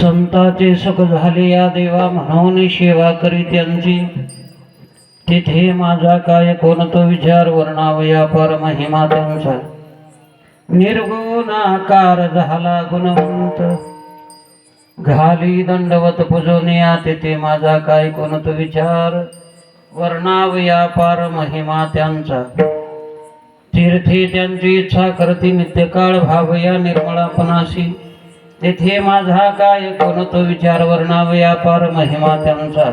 संताचे सुख झाले या देवा म्हणून सेवा करी त्यांची तिथे माझा काय कोणतो विचार वर्णावया पर महिमा त्यांचा निर्गुणाकार झाला गुणवंत घाली दंडवत पूजनिया तिथे माझा काय कोणतो विचार वर्णावया पार महिमा त्यांचा तीर्थी त्यांची इच्छा करती नित्यकाळ भावया निर्मळापणाशी तेथे माझा काय कोणतो विचार वर्णावया पार महिमा त्यांचा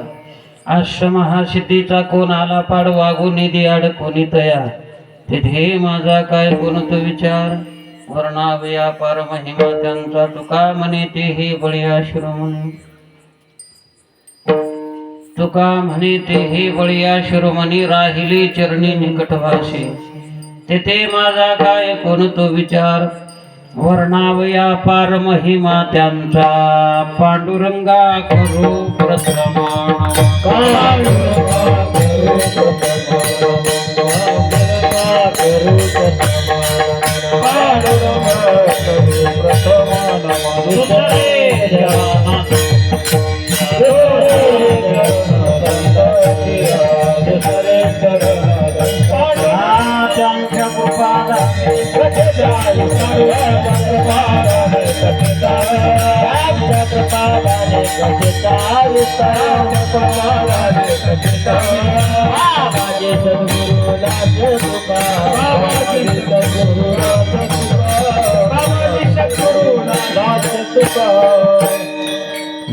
आश्रम हा सिद्धीचा कोण आला पाड वागून निधी आड कोणी तया तेथे माझा काय कोणतो विचार वर्णावया पार महिमा त्यांचा तुका म्हणे ते हे बळीया शिरोमणी तुका म्हणे ते हे बळीया शिरोमणी राहिली चरणी निकटवासी तेथे माझा काय कोणतो विचार वर्णावया पार महिमा त्यांचा पांडुरंगा करू प्रथमा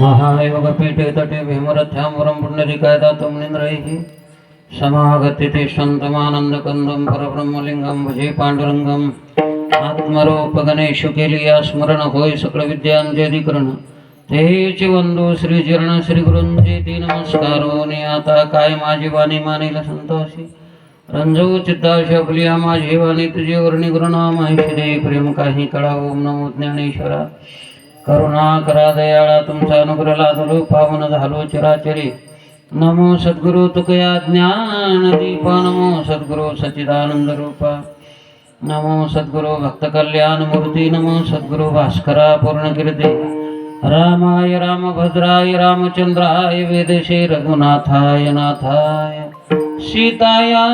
महायोगपीठे तटे भीमरथ्यामुरं पुण्यरिकायदा तुमनिंद्रैः समागतिते शान्तमानन्दकन्दं परब्रह्मलिंगं भजे पांडुरंगं आत्मरूप गणेशु केलिया स्मरण होय सकळ विद्यांचे अधिकरण तेच वंदो श्री चरण श्री गुरुंचे ती नमस्कारो ने आता काय माझी वाणी मानेल संतोषी रंजो चित्ताशी आपली माझी वाणी तुझे वर्णी गुरुनाम ऐशी प्रेम काही कळा ओम नमो ज्ञानेश्वरा करुणा करा दयाळा तुमचा अनुग्रह लादलो पावन झालो चराचरी नमो सद्गुरु तुकया ज्ञान दीपा नमो सद्गुरु सच्चिदानंद रूपा नमो सद्गुरु भक्त कल्याण मूर्ती नमो सद्गुरु भास्करा पूर्ण कीर्ती रामाय रामभद्राय रामचंद्राय वेदशे रघुनाथाय नाथाय सीताया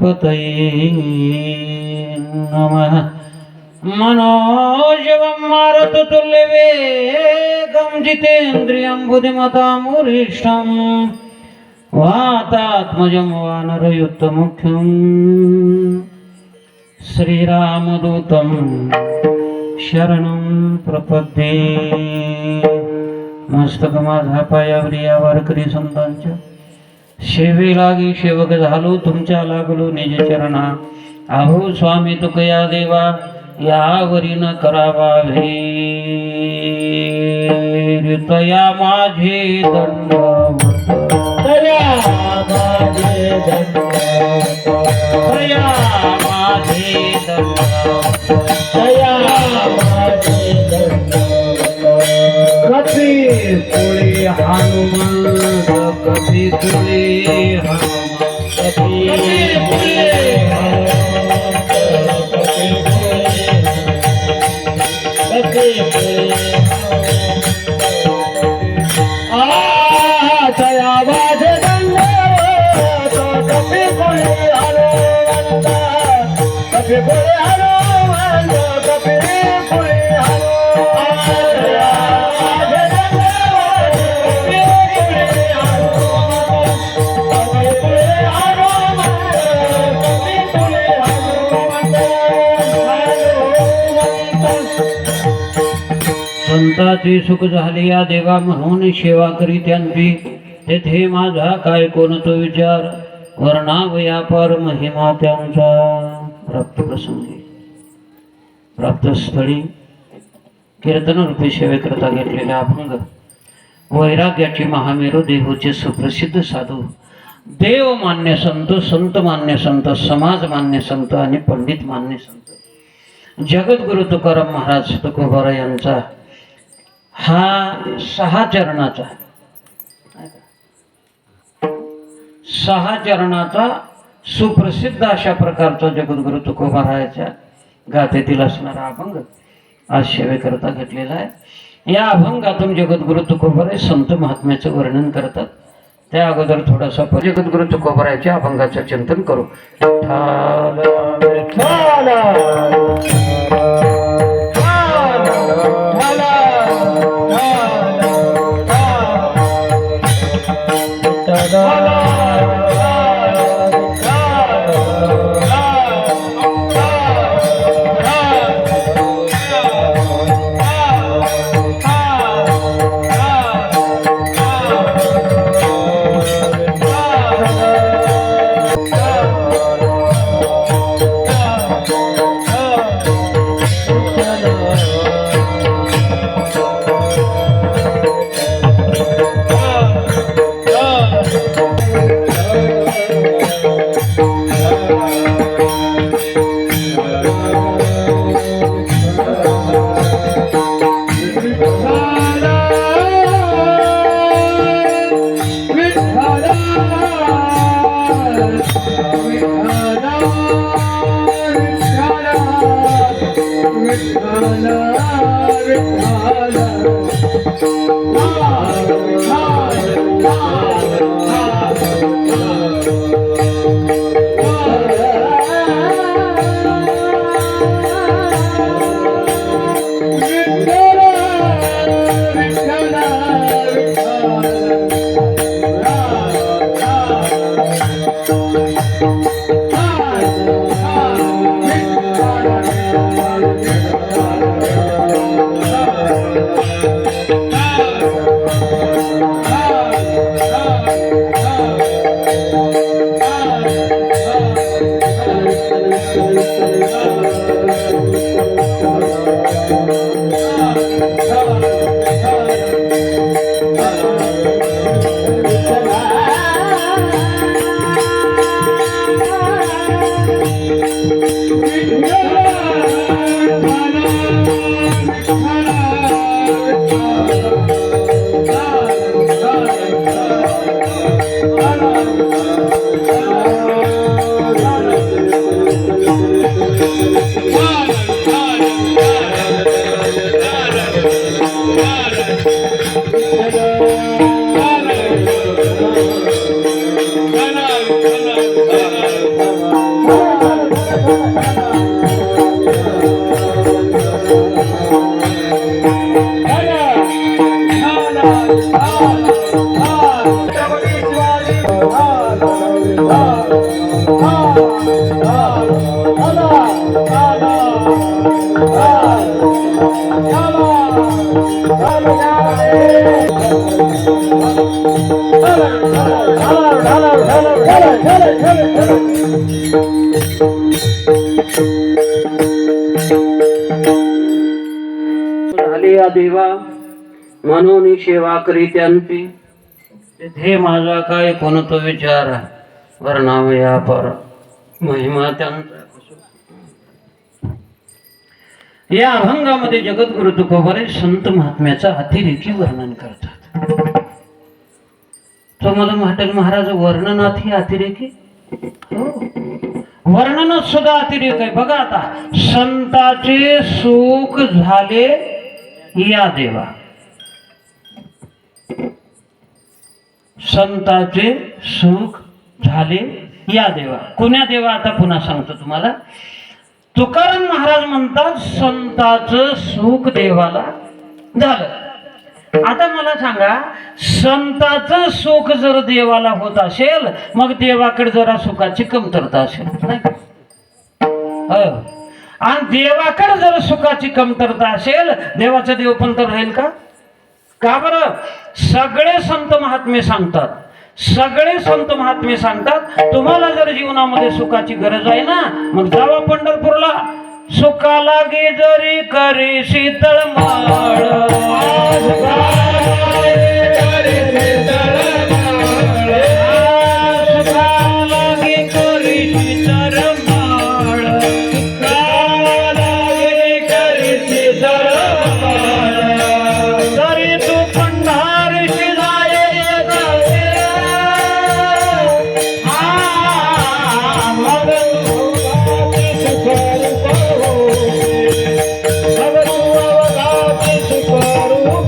पतये नमः मनोजवं मारुततुल्य वेगं जितेन्द्रियं बुद्धिमतां वरिष्ठं वातात्मजं वानरयुक्तमुख्यं श्रीरामदूतं शरणं प्रपद्ये मस्तक माझा पायावरी या वारकरी संतांच्या सेवे लागी सेवक झालो तुमच्या लागलो निज चरणा अहो स्वामी तुकया देवा यावरी न करावा तया माझे दंडवत तया माझे दंडवत तया माझे दंडवत तया माझे दंडवत कपी पुळे हनुमंत कपी पुळे हनुमंत कपी पुळे संताची सुख झाली या देवा म्हणून सेवा करी त्यांची तेथे माझा काय कोणतो विचार वर्णावया पर महिमा त्यांचा प्राप्त प्रसंगी प्राप्त स्थळी कीर्तन रूपी सेवेकरता घेतलेल्या अभंग वैराग्याची महामेरू देहूचे सुप्रसिद्ध साधू देव मान्य संत संत मान्य संत समाज मान्य संत आणि पंडित मान्य संत जगद्गुरु तुकाराम महाराज तुकोबारा यांचा हा 6 चरणाचा 6 चरणाचा सुप्रसिद्ध अशा प्रकारचा जगद्गुरु तुकोबा रायाच्या गाथेतील असणारा अभंग आज सेवेकरता घेतलेला आहे. या अभंगातून जगद्गुरु तुकोबाराय संत महात्म्याचं वर्णन करतात. त्या अगोदर थोडासा जगद्गुरु तुकोबारायच्या अभंगाचं चिंतन करू. देवा म्हणून सेवा करी त्यांची हे माझा काय कोणतो विचार वर्णाव या पर महिमा त्यांचा. या अभंगामध्ये जगद्गुरु तुकोबाराय संत महात्म्याचा अतिरेकी वर्णन करतात. तो मला म्हटलं महाराज वर्णनात ही अतिरेकी हो, वर्णनात सुद्धा अतिरेक आहे. बघा आता संताचे सुख झाले या देवा, संताचे सुख झाले या देवा. कोण्या देवा आता पुन्हा सांगतो तुम्हाला. तुकाराम महाराज म्हणतात संताचं सुख देवाला झालं. आता मला सांगा संताचं सुख जर देवाला होत असेल मग देवाकडे जरा सुखाची कमतरता असेल नाही हो. आणि देवाकडे जर सुखाची कमतरता असेल देवाचा देव पण तर राहील का? का बरं? सगळे संत महात्मे सांगतात, सगळे संत महात्मे सांगतात तुम्हाला जर जीवनामध्ये सुखाची गरज आहे ना मग जावा पंढरपूरला. सुखा लागे जरी करी शीतळ माळ, Thank you.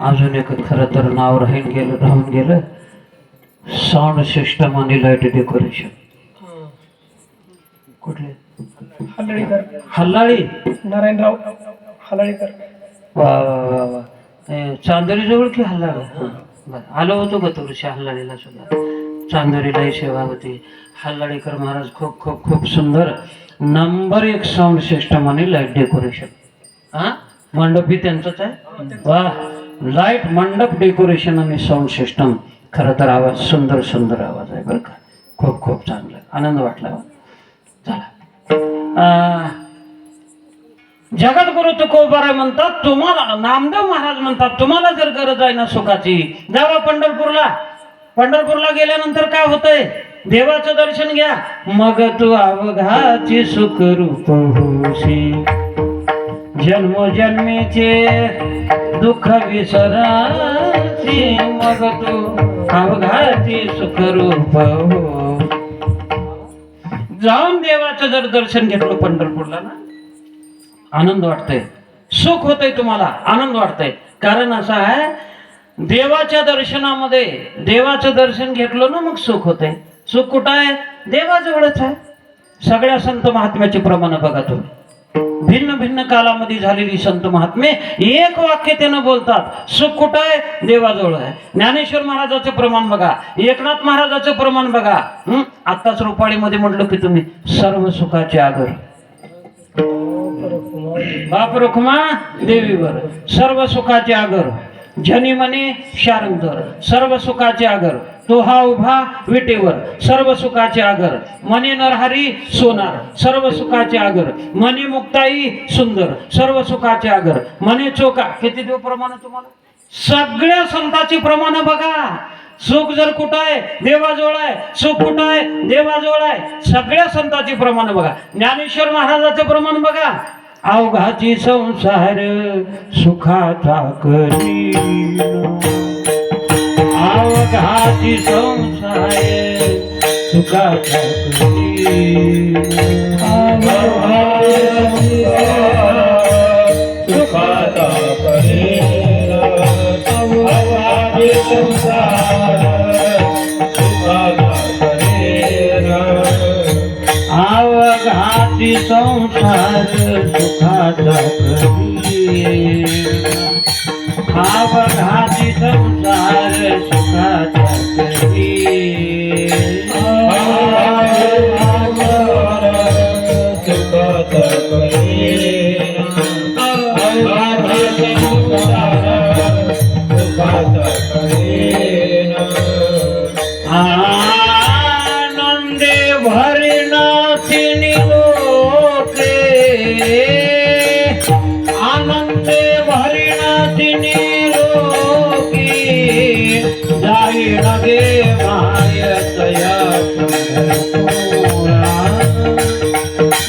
अजून एक खरं तर नाव राहून गेलं साऊंड सिस्टम आणि लाईट डेकोरेशन. कुठले? हल्लाळी नारायणराव हलाळीकर. वा वा वा वा. चांदोरी जवळ की हल्लाळ? आलो होतो का तुळशी हल्लाळीला सुद्धा. चांदोरीलाही सेवा होती. हल्लाळीकर महाराज खूप खूप खूप सुंदर नंबर 1 साऊंड सिस्टम आणि लाईट डेकोरेशन. हा मंडपी त्यांचंच आहे. वा लाईट मंडप डेकोरेशन आणि साऊंड सिस्टम. खरं तर आवाज सुंदर सुंदर आवाज आहे बरं का. खूप खूप चांगला आनंद वाटला. चला जगद्गुरु तुकोबाराय म्हणतात तुम्हाला, नामदेव महाराज म्हणतात तुम्हाला जर गरज आहे ना सुखाची जावा पंढरपूरला. पंढरपूरला गेल्यानंतर काय होतंय? देवाचं दर्शन घ्या मग तू अवघाची सुख रूप होशी. जन्मोजन्मीचे दुःख विसराची मग तू अवघाची सुख रूप हो. जाऊन देवाचं जर दर्शन घेतलं पंढरपूरला ना आनंद वाटतंय, सुख होतंय, तुम्हाला आनंद वाटतंय. कारण असं आहे देवाच्या दर्शनामध्ये, देवाचं दर्शन घेतलं ना मग सुख होतंय. सुख कुठं आहे? देवाजवळच आहे. सगळ्या संत महात्म्याचे प्रमाण बघा तुम्ही. भिन्न भिन्न कालामध्ये झालेली संत महात्मे एक वाक्य त्यानं बोलतात. सुख कुठं आहे? देवाजवळ आहे. ज्ञानेश्वर महाराजाचं प्रमाण बघा, एकनाथ महाराजाचं प्रमाण बघा. आत्ताच रुपाळीमध्ये म्हटलं की तुम्ही सर्व सुखाचे आगर बाप रुक्मा देवीवर, सर्व सुखाचे आगर जनी मने शारंगर, सर्व सुखाचे आगर तो हा उभा विटेवर, सर्व सुखाचे आगर मने नरहरी सोनार, सर्व सुखाचे आगर मने मुक्ताई सुंदर, सर्व सुखाचे आगर मने चोका. किती देव प्रमाण तुम्हाला? सगळ्या संतांची प्रमाण बघा. सुख जर कुठं आहे? देवाजवळ आहे. सुख कुठं आहे? देवाजवळ आहे. सगळ्या संतांची प्रमाण बघा. ज्ञानेश्वर महाराजाचं प्रमाण बघा. अवघाची संसार सुखाचा करी, अवघाची संसार सुखाचा करी, सुखाचा करी, अवघाची संसार सुखाचा करी, अवघाची संसार सुखाचा करी, अवघाची संसार सुखाचा करी, सुखाचा करी, अवघाची संसार सुखाचा करी. आनंदे भरणा तिनी लोके, आनंदे भरणा तिनी लोके, जाई लगे माय तया पंढरपुरा,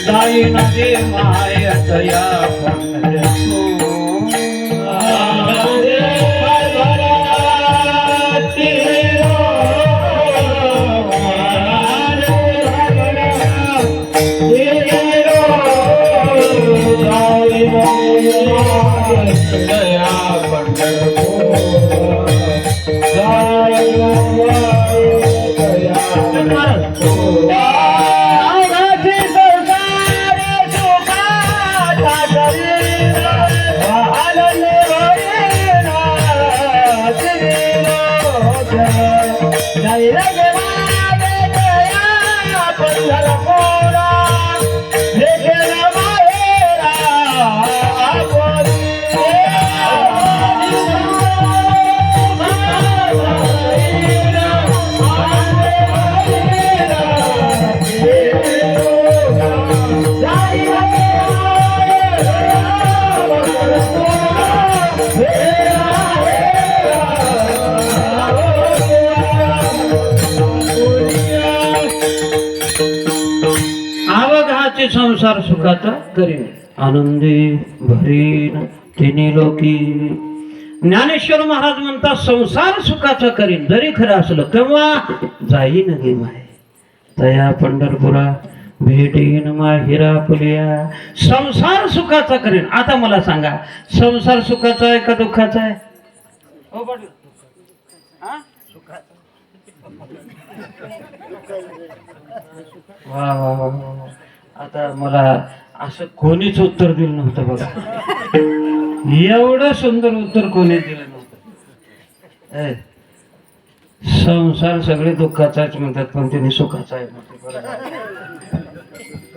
जाई लगे माय तया पंढरपुरा. संसार सुखाचा करीन आनंदी भरीन तिन्ही लोकी. ज्ञानेश्वर महाराज म्हणतात संसार सुखाचा करीन जरी खरं असलं तेव्हा जाईन गे माय तया पंढरपुरा भेटीन माहिरा फुलिया. संसार सुखाचा करीन. आता मला सांगा संसार सुखाचा आहे का दुःखाचा आहे? हो पाटील, हा? सुखाचा. वा वा वा वा. आता मला असं कोणीच उत्तर दिलं नव्हतं बघा. एवढं सुंदर उत्तर कोणी दिलं नव्हतं. संसार सगळे दुःखाचाच म्हणतात पण त्यांनी सुखाचा आहे म्हणते.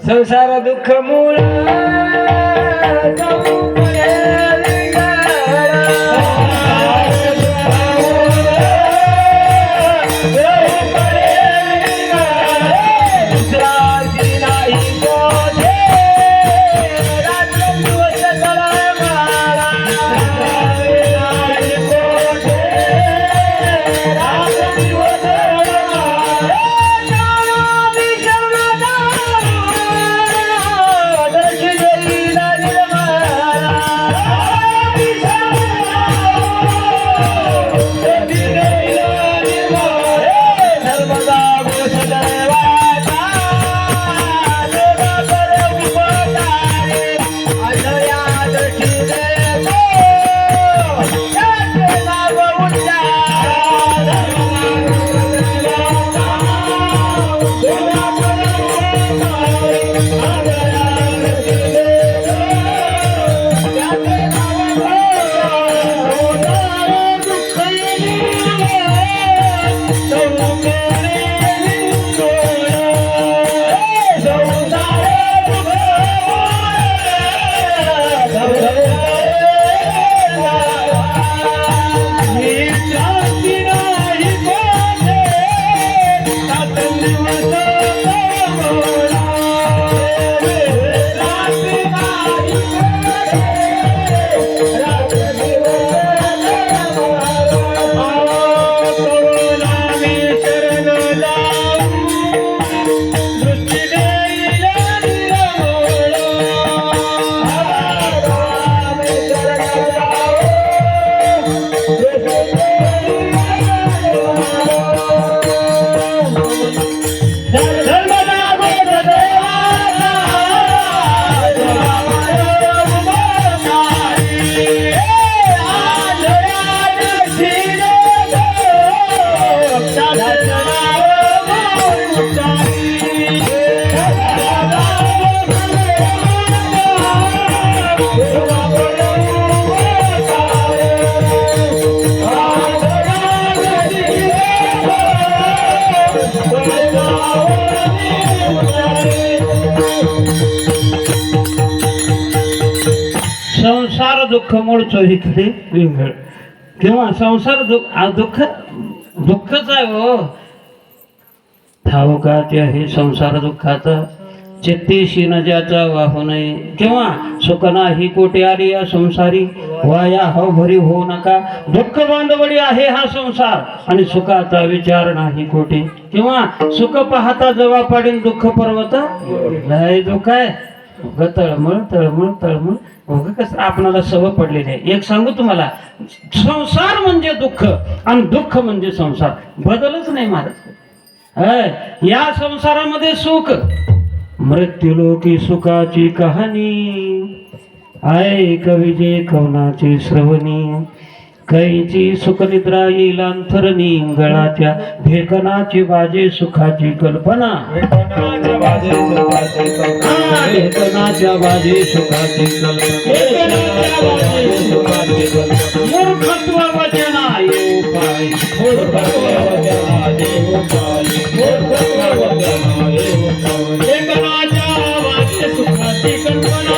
संसार दुःख मूळ संसार दुःख मूळ चोहीतले विंगळ. किंवा संसार दुःख दुःखच आहे हो. ठाऊकाचे हे संसार दुःखाचा चित्तीशी न ज्याचा वाहू नये. किंवा सुख नाही कोटी आली या संसारी वाया हो भरी होऊ नका. दुःख बांधवडी आहे हा संसार आणि सुखाचा विचार नाही कोटी. किंवा सुख पाहता जवा पाडीन दुःख पर्वत लय दुःख आहे. तळमळ तळमळ तळमळ उग कसं आपणाला सवय पडलेली आहे. एक सांगू तुम्हाला संसार म्हणजे दुःख आणि दुःख म्हणजे संसार बदलच नाही महाराज. या संसारामध्ये सुख मृत्यूलोकी सुखाची कहाणी आहे कविजे कवनाची श्रवणी. कैची सुखनिद्रा येईल अंतरणी गळाच्या ढेकणाची बाजे सुखाची कल्पना. ढेकणाच्या बाजे सुखाची कल्पना. मूर्खत्व वचना उपाय. ढेकणाच्या बाजे सुखाची कल्पना.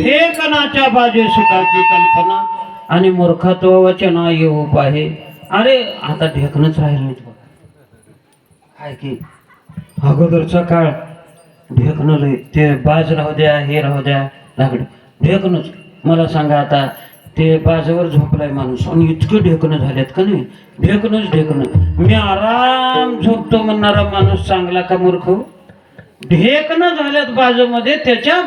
हे कणाच्या बाजे सुखाची कल्पना आणि मूर्खत्व वचना येऊप आहे. अरे आता ढेकणच राहील नाही बघा. काय की अगोदरचा काळ ढेकणं लय ते बाज राहू द्या हे राहू द्या लागलं ढेकणंच. मला सांगा आता ते बाजावर झोपलाय माणूस आणि इतके ढेकणं झालेत का नाही, ढेकणं. मी आराम झोपतो म्हणणारा माणूस चांगला का मूर्ख? ढेकणं झाल्यात बाजूमध्ये त्याच्या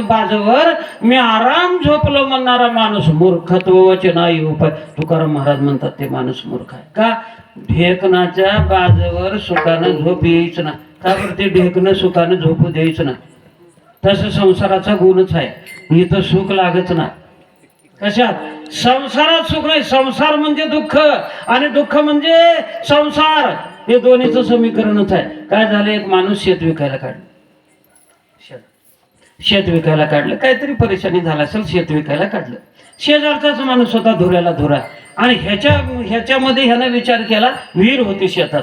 बाजूवर मी आराम झोपलो म्हणणारा माणूस मूर्खत्वाचे नाही उपाय. तुकाराम महाराज म्हणतात ते माणूस मूर्ख आहे का? ढेकणाच्या बाजूवर सुखानं झोप यायच ना. का बरं? ते ढेकणं सुखानं झोपू द्यायचं ना. तसं संसाराचा गुणच आहे. इथं सुख लागच ना. कशात? संसारात सुख नाही. संसार म्हणजे दुःख आणि दुःख म्हणजे संसार, हे दोन्हीचं समीकरणच आहे. काय झालं? एक माणूस शेत विकायला काढलं. शेत विकायला काढलं, काहीतरी परेशानी झाला असेल, शेत विकायला काढलं. शेजारचाच माणूस होता, धुऱ्याला धुरा. आणि ह्याच्यामध्ये ह्यानं विचार केला, विहीर होती शेतात.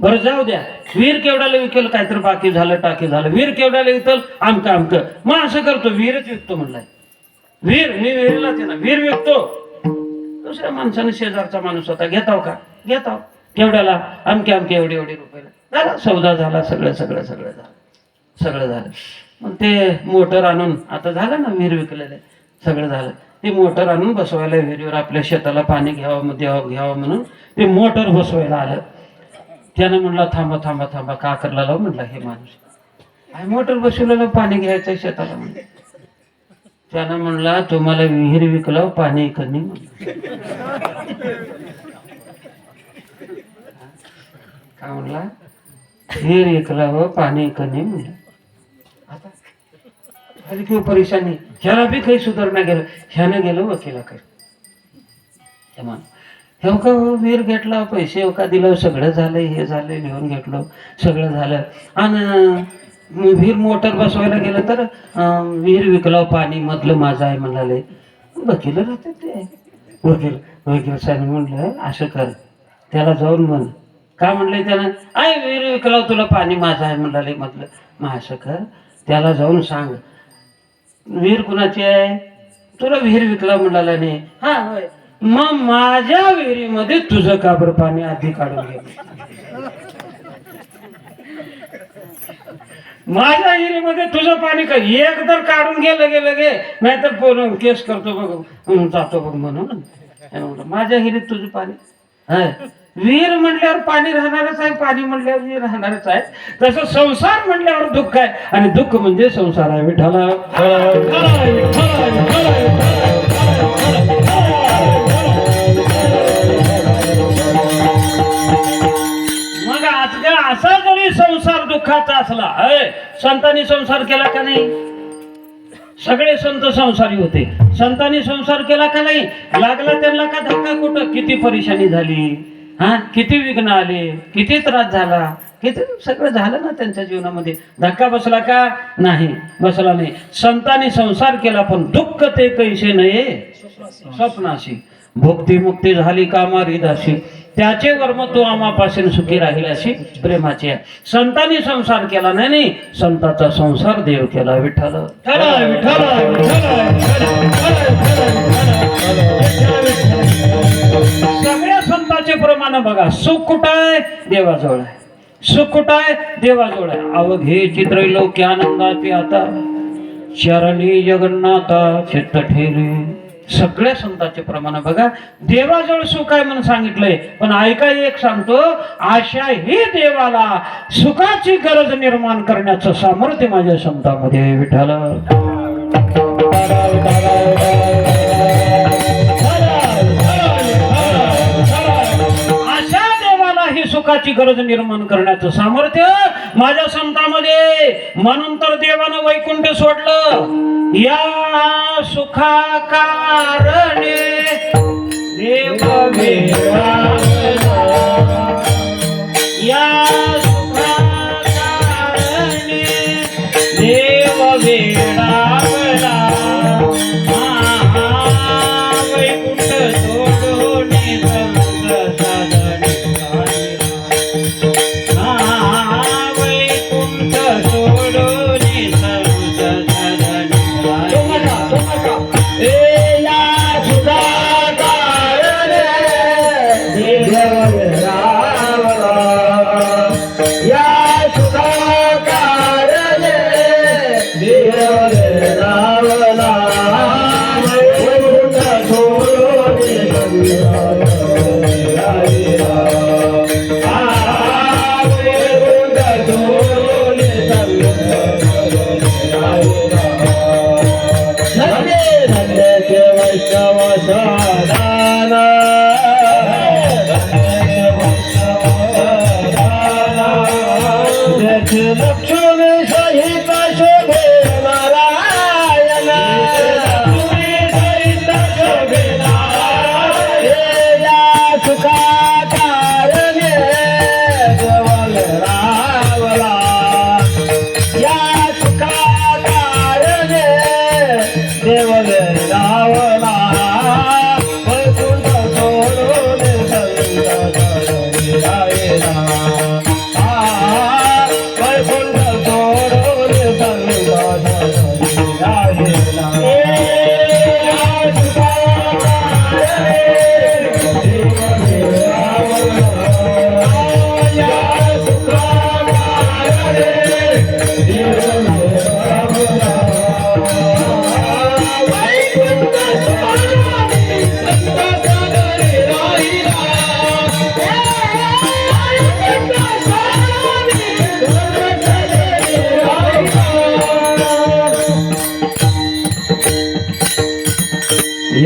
बरं जाऊ द्या, विहीर केवढ्याला विकेल, काहीतरी बाकी झालं, टाकी झालं, विहीर केवढ्याला विकल, आमकं. मग असं करतो, विहीरच विकतो म्हणलाय. मी विहिरीलाच आहे ना, विहीर विकतो. दुसऱ्या माणसाने, शेजारचा माणूस होता, घेताव का? घेताव. केवढ्याला? अमके एवढे रुपयाला. झाला सौदा झाला, सगळं झालं. मग ते मोटर आणून, आता झालं ना विहीर विकलेलं, सगळं झालं. ते मोटर आणून बसवायला विहिरीवर, आपल्या शेताला पाणी घ्यावं म्हणून ते मोटर बसवायला आलं. त्यानं म्हणला थांबा का करला लाव म्हणला हे माणूस, मोटर बसवलेलं पाणी घ्यायचं शेताला म्हणलं. त्यानं म्हणला तुम्हाला विहीर विकलाव पाणी कमी काय म्हणला, विहीर विकलाव पाणी कमी म्हणलं. आता झाली किंवा परेशानी, ह्याला बी काही सुधारणा गेलं. ह्यानं गेलं वकिलाकडे. हे का विहीर घेतला, पैसे का दिलं, सगळं झालं, हे झालं, लिहून घेतलं, सगळं झालं. आणि विहीर मोटर बसवायला गेलं तर विहीर विकलाव पाणी मधलं माझं आहे म्हणाले. वकील राहते ते वकील साहेब म्हणलं असं कर, त्याला जाऊन म्हण. का म्हणले त्यानं? विहीर विकलाव तुला पाणी माझं आहे म्हणाले मधलं. मग असं कर, त्याला जाऊन सांग विहीर कुणाची आहे, तुला विहीर विकलाव म्हणाला नाही. हा होय, मग माझ्या विहिरीमध्ये तुझं का बरं पाणी आधी काढून घे. माझ्या विहिरीमध्ये तुझं पाणी का एक तर काढून गेलं नाहीतर बोलून केस करतो बघ, जातो बघ म्हणून. माझ्या विहिरीत तुझं पाणी आहे. विहीर म्हणल्यावर पाणी राहणारच आहे, पाणी म्हणल्यावर विहीर राहणारच आहे. तसं संसार म्हणल्यावर दुःख आहे, आणि दुःख म्हणजे संसार आहे. विठाला मग असा जरी संसार दुःखाचा असला, संतांनी संसार केला का नाही? सगळे संत संसारी होते. संतांनी संसार केला का नाही? लागला त्यांना का धक्का? कुठं किती परेशानी झाली, किती विघ्न आले, किती त्रास झाला, किती सगळं झालं ना त्यांच्या जीवनामध्ये. धक्का बसला का? नाही, बसला नाही. संतांनी संसार केला, पण दुःख ते कैसे नये स्वप्नाशी. भोक्ती मुक्ती झाली कामारी दासी, त्याचे वर्म तो आम्हापासून सुखी राहील अशी प्रेमाची आहे. संतांनी संसार केला नाही, संताचा संसार देव केला. विठ्ठल सगळ्या संतांचे प्रमाण बघा. सुख कुठं आहे? देवाजवळ आहे. सुख कुठं आहे? देवाजवळ आहे. अवघे चित्रैलोक्य आनंदाची आता, चरणी जगन्नाथा चित्त ठेले. सगळ्या संतांचे प्रमाण बघा. देवाजवळ सुख आहे म्हणून सांगितलंय, पण ऐका एक सांगतो, आशा ही देवाला सुखाची गरज निर्माण करण्याचं सामर्थ्य माझ्या संतांमध्ये. विठ्ठल आशा देवाला ही सुखाची गरज निर्माण करण्याचं सामर्थ्य माझ्या संतांमध्ये. म्हणून तर देवानं वैकुंठ सोडलं. या सुखा कारणे देव वेडावला, या सुखा कारणे देव वेडावला. वैकुंठ सोडून संत साधने वैकुंठ सोडून संत साधने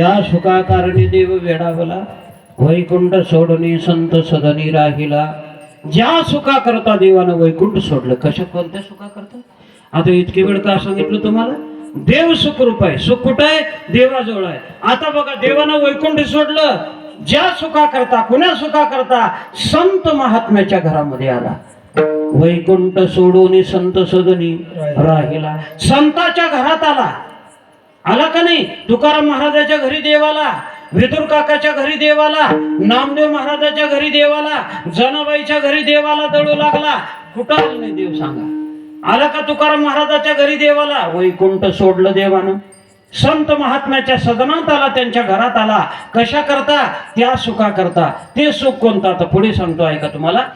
ज्या सुखाकारणी देव वेडावला, वैकुंठ सोडून संत सदनी राहिला. ज्या सुखा करता देवानं वैकुंठ सोडलं. कशा कोणत्या सुखा करता? आता इतकी वेळ का सांगितलं तुम्हाला? देव सुखरूप आहे. सुख कुठं आहे? देवाजवळ आहे. आता बघा, देवानं वैकुंठ सोडलं. ज्या सुखा करता, कुण्या सुखा करता? संत महात्म्याच्या घरामध्ये आला. वैकुंठ सोडून संत सदनी राहिला. संताच्या घरात आला. आला का नाही? तुकाराम महाराजाच्या घरी देवाला, विदुर काकाच्या घरी देवाला, नामदेव महाराजाच्या घरी देवाला, जनाबाईच्या घरी देवाला दळू लागला. कुठं आला नाही देव सांगा? आला का तुकाराम महाराजाच्या घरी देवाला? वैकुंठ सोडलं देवानं. संत महात्म्याच्या सदनात आला, त्यांच्या घरात आला. कशा करता? त्या सुखा करता. ते सुख कोणतं? आता पुढे सांगतो, ऐका तुम्हाला.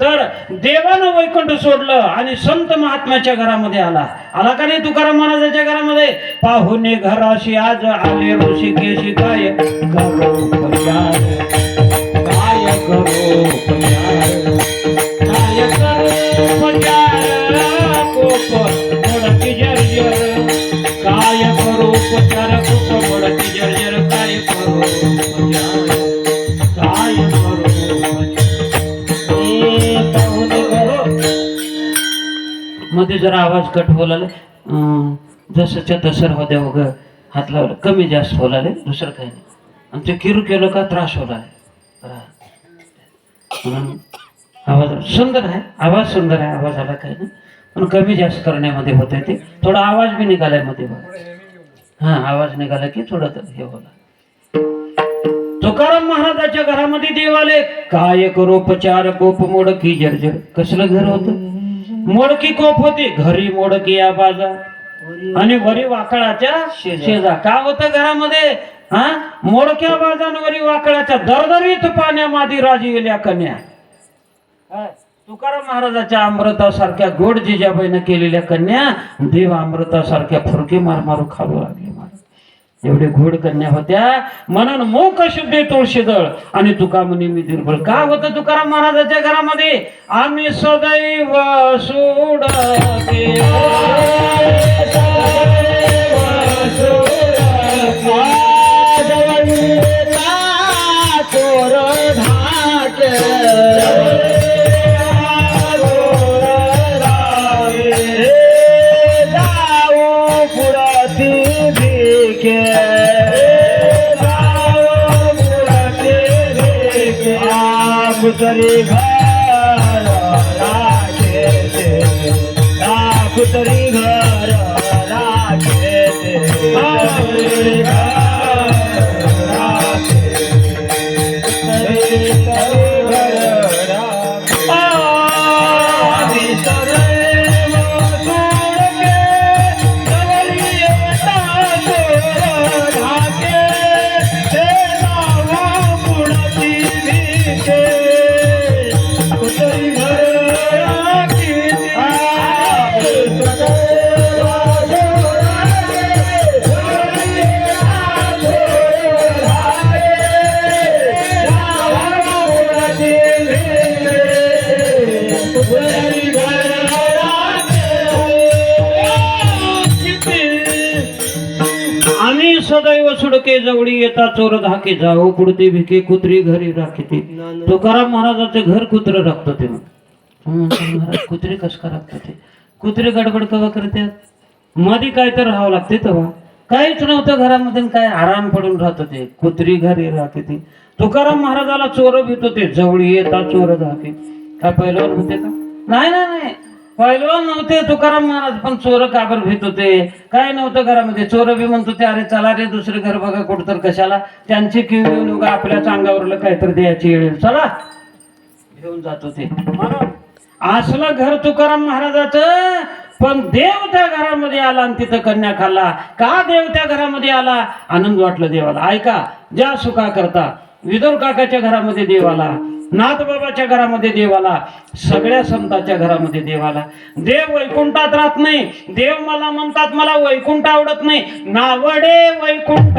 तर देवानं वैकुंठ सोडलं आणि संत महात्म्याच्या घरामध्ये आला. आला का नाही तुकाराम महाराजाच्या घरामध्ये? पाहुणे घराशी आज आले ऋषिकेशी, काय करो उपचार, काय करो उपचार, काय करो उपचार, कोप मोडकी जर्जर, काय करो उपचार, कोप मोडकी जर्जर, काय करो उपचार, काय करो मध्ये जरा आवाज कट बोलाले, जसंच्या तसं राहू द्या. वगैरे हात लावलं, कमी जास्त बोलाले, दुसरं काही नाही. आणि ते किरू केलं का त्रास होला. म्हणून आवाज सुंदर आहे, आवाज सुंदर आहे, आवाजाला काही नाही, पण कमी जास्त करण्यामध्ये होते. ते थोडा आवाज बी निघालाय मध्ये बघा. हा, आवाज निघाला की थोडं हे बोला. तुकाराम महाराजाच्या घरामध्ये देवाले काय करोपचार, कोप मोडकी जर्जर. कसलं घर होतं? मोडकी कोप होती. घरी मोडकी या बाजा आणि वरी वाकळाच्या शेजा. का होतं घरामध्ये? हा, मोडक्या बाजांवरी वाकळाच्या दरदरीत पाण्यामध्ये राजी गेल्या कन्या. तुकाराम महाराजाच्या अमृतासारख्या गोड जिजाबाईनं केलेल्या कन्या देव अमृतासारख्या फुरकी मारू खाऊ लागले. एवढे घोड कन्या होत्या. म्हणून मोक शुद्धे तुळशीदळ आणि तुका म्हणे मी दुर्बळ. का होतं तुकाराम महाराजाच्या घरामध्ये? आम्ही सदैव सोडके, कुतरी घर राखे, कुतरी घर राखे, सदैव सुडके जवळी येता चोर धाके, जाऊ पुढते भिके कुत्री घरी राखते. तुकाराम महाराजाचं घर कुत्र राखत ते. महाराज कुत्री कस का राखत ते? कुत्री गडबड कवा करतात? मध्ये काय तर राहावं लागते. तेव्हा काहीच नव्हतं घरामध्ये, काय आराम पडून राहत होते. कुत्री घरी राखते. तुकाराम महाराजाला चोर भीत होते. जवळी येता चोर धाके. काय पहिलवान होते का? नाही नाही नाही, पहिलवान नव्हते तुकाराम महाराज, पण चोर काबर भीत होते? काय नव्हतं घरामध्ये. चोर बी म्हणत होते, अरे चला रे दुसरे घर बघा कुठं, तर कशाला त्यांची किव येऊन उगा आपल्या चांगावरलं काहीतरी द्यायची येईल, चला घेऊन जात होते. असलं घर तुकाराम महाराजाचं. पण देव त्या घरामध्ये आला आणि तिथं कन्या खाल्ला. का देव त्या घरामध्ये आला? आनंद वाटलं देवाला. ऐका, ज्या सुखा करता विदुर काकाच्या घरामध्ये देवाला, नाथबाबाच्या घरामध्ये देवाला, सगळ्या संतांच्या घरामध्ये देवाला. देव वैकुंठात राहत नाही. देव मला म्हणतात मला वैकुंठ आवडत नाही. नावडे वैकुंठ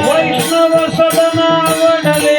वैष्णव सदन आवडले,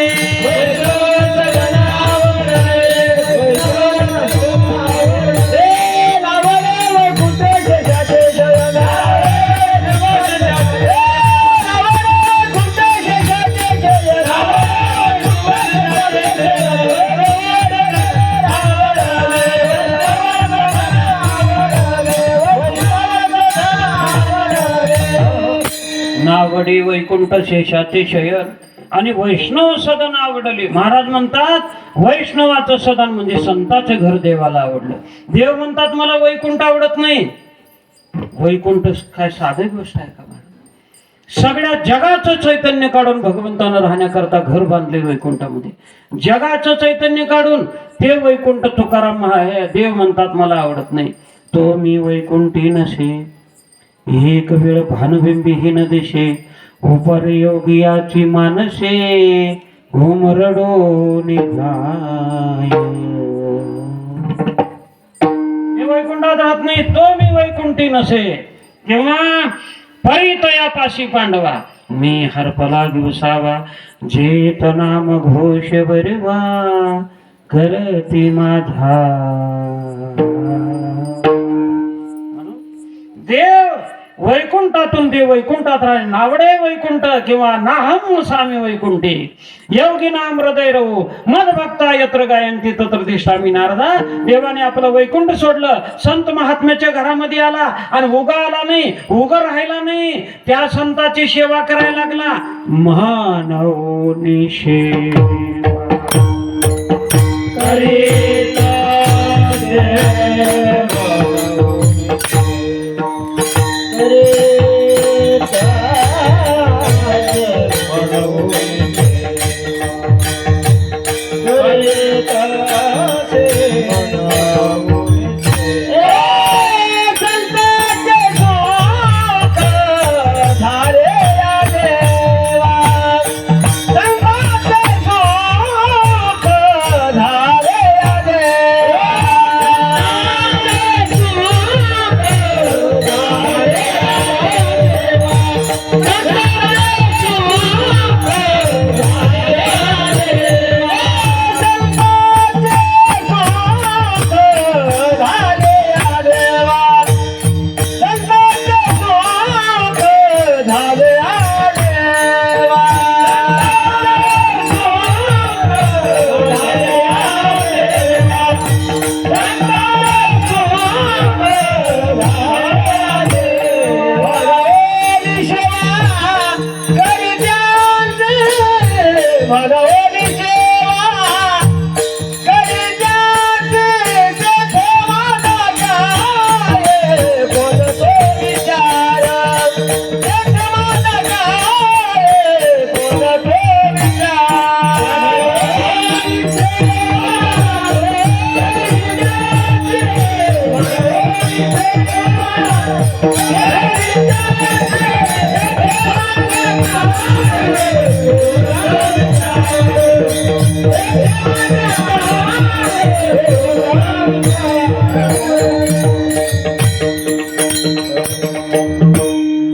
आवडी वैकुंठ शेषाचे शयन आणि वैष्णव सदन आवडले. महाराज म्हणतात वैष्णवाचं सदन म्हणजे संताचं घर देवाला आवडलं. देव म्हणतात मला वैकुंठ आवडत नाही. वैकुंठ काय साधी गोष्ट आहे का महाराज? सगळ्या जगाचं चैतन्य काढून भगवंतानं राहण्याकरता घर बांधले वैकुंठामध्ये. जगाचं चैतन्य काढून ते वैकुंठ तुकाराम देव म्हणतात मला आवडत नाही. तो मी वैकुंठी नसे एक वेळ भानबिंबीहीन दिशे उपर योगियाची मानसे घुमरडो निघाय. मी वैकुंठात राहत नाही. तो मी वैकुंठी नसे किंवा परितयापाशी पांडवा मी हरपला दिवसावा जेत नाम घोष बरवा करती माझा. देव वैकुंठातून देव वैकुंठात राहिले. नावडे वैकुंठ किंवा नाहम सामी वैकुंठी योगी नाम हृदय रहो मद भक्ता यत्र गायंती तत्र तिष्ठामी. नारदा देवाने आपलं वैकुंठ सोडलं, संत महात्म्याच्या घरामध्ये आला आणि उगा आला नाही, उगा राहिला नाही. त्या संताची सेवा करायला लागला. मानवनी सेवा करीता देव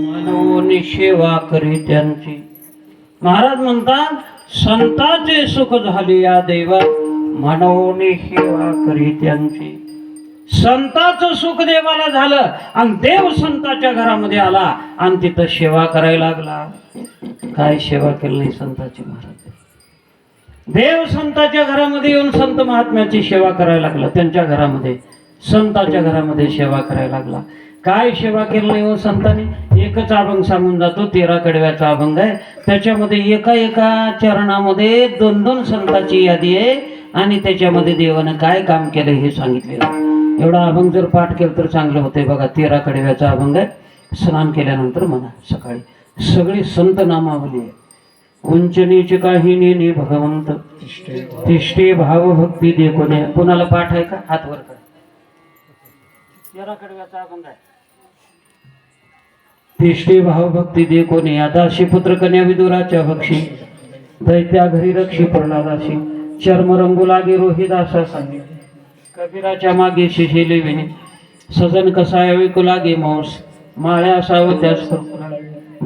मानवोनी सेवा करी त्यांची. महाराज म्हणतात संताचे सुख झाले या देवा मानवोनी सेवा करी त्यांची. संताचं सुख देवाला झालं आणि देव संताच्या घरामध्ये आला आणि तिथं सेवा करायला लागला. काय सेवा केली नाही संताची महाराज? देव संताच्या घरामध्ये येऊन संत महात्म्याची सेवा करायला लागला. त्यांच्या घरामध्ये संताच्या घरामध्ये सेवा करायला लागला. काय सेवा केली नाही हो संतांनी? एकच अभंग सांगून जातो, 13 कडव्याचा अभंग आहे. त्याच्यामध्ये एका एका चरणामध्ये 2-2 संतांची यादी आहे आणि त्याच्यामध्ये देवानं काय काम केलं हे सांगितलेलं आहे. एवढा अभंग जर पाठ केलं तर चांगलं होते. बघा 13 कडव्याचा अभंग आहे. स्नान केल्यानंतर म्हणा सकाळी. सगळी संत नामावली आहे. उंच नीच काही नेने भगवंत तिष्ठे भाव भक्ती दे कोणे. कोणाला पाठ आहे का? हात वर करा. 13 कडव्याचा अभंग आहे. तिष्ठे भाव भक्ती दे कोणे दासी पुत्र कन्या विदुराच्या भक्षी दैत्या घरी रक्षी प्रल्हादाशी चर्म रंगू लागे रोहिदासा सांगे कबीराच्या मागे शिशेले विने सजन कसा ऐकू लागे मांस माळ्या असावं त्याच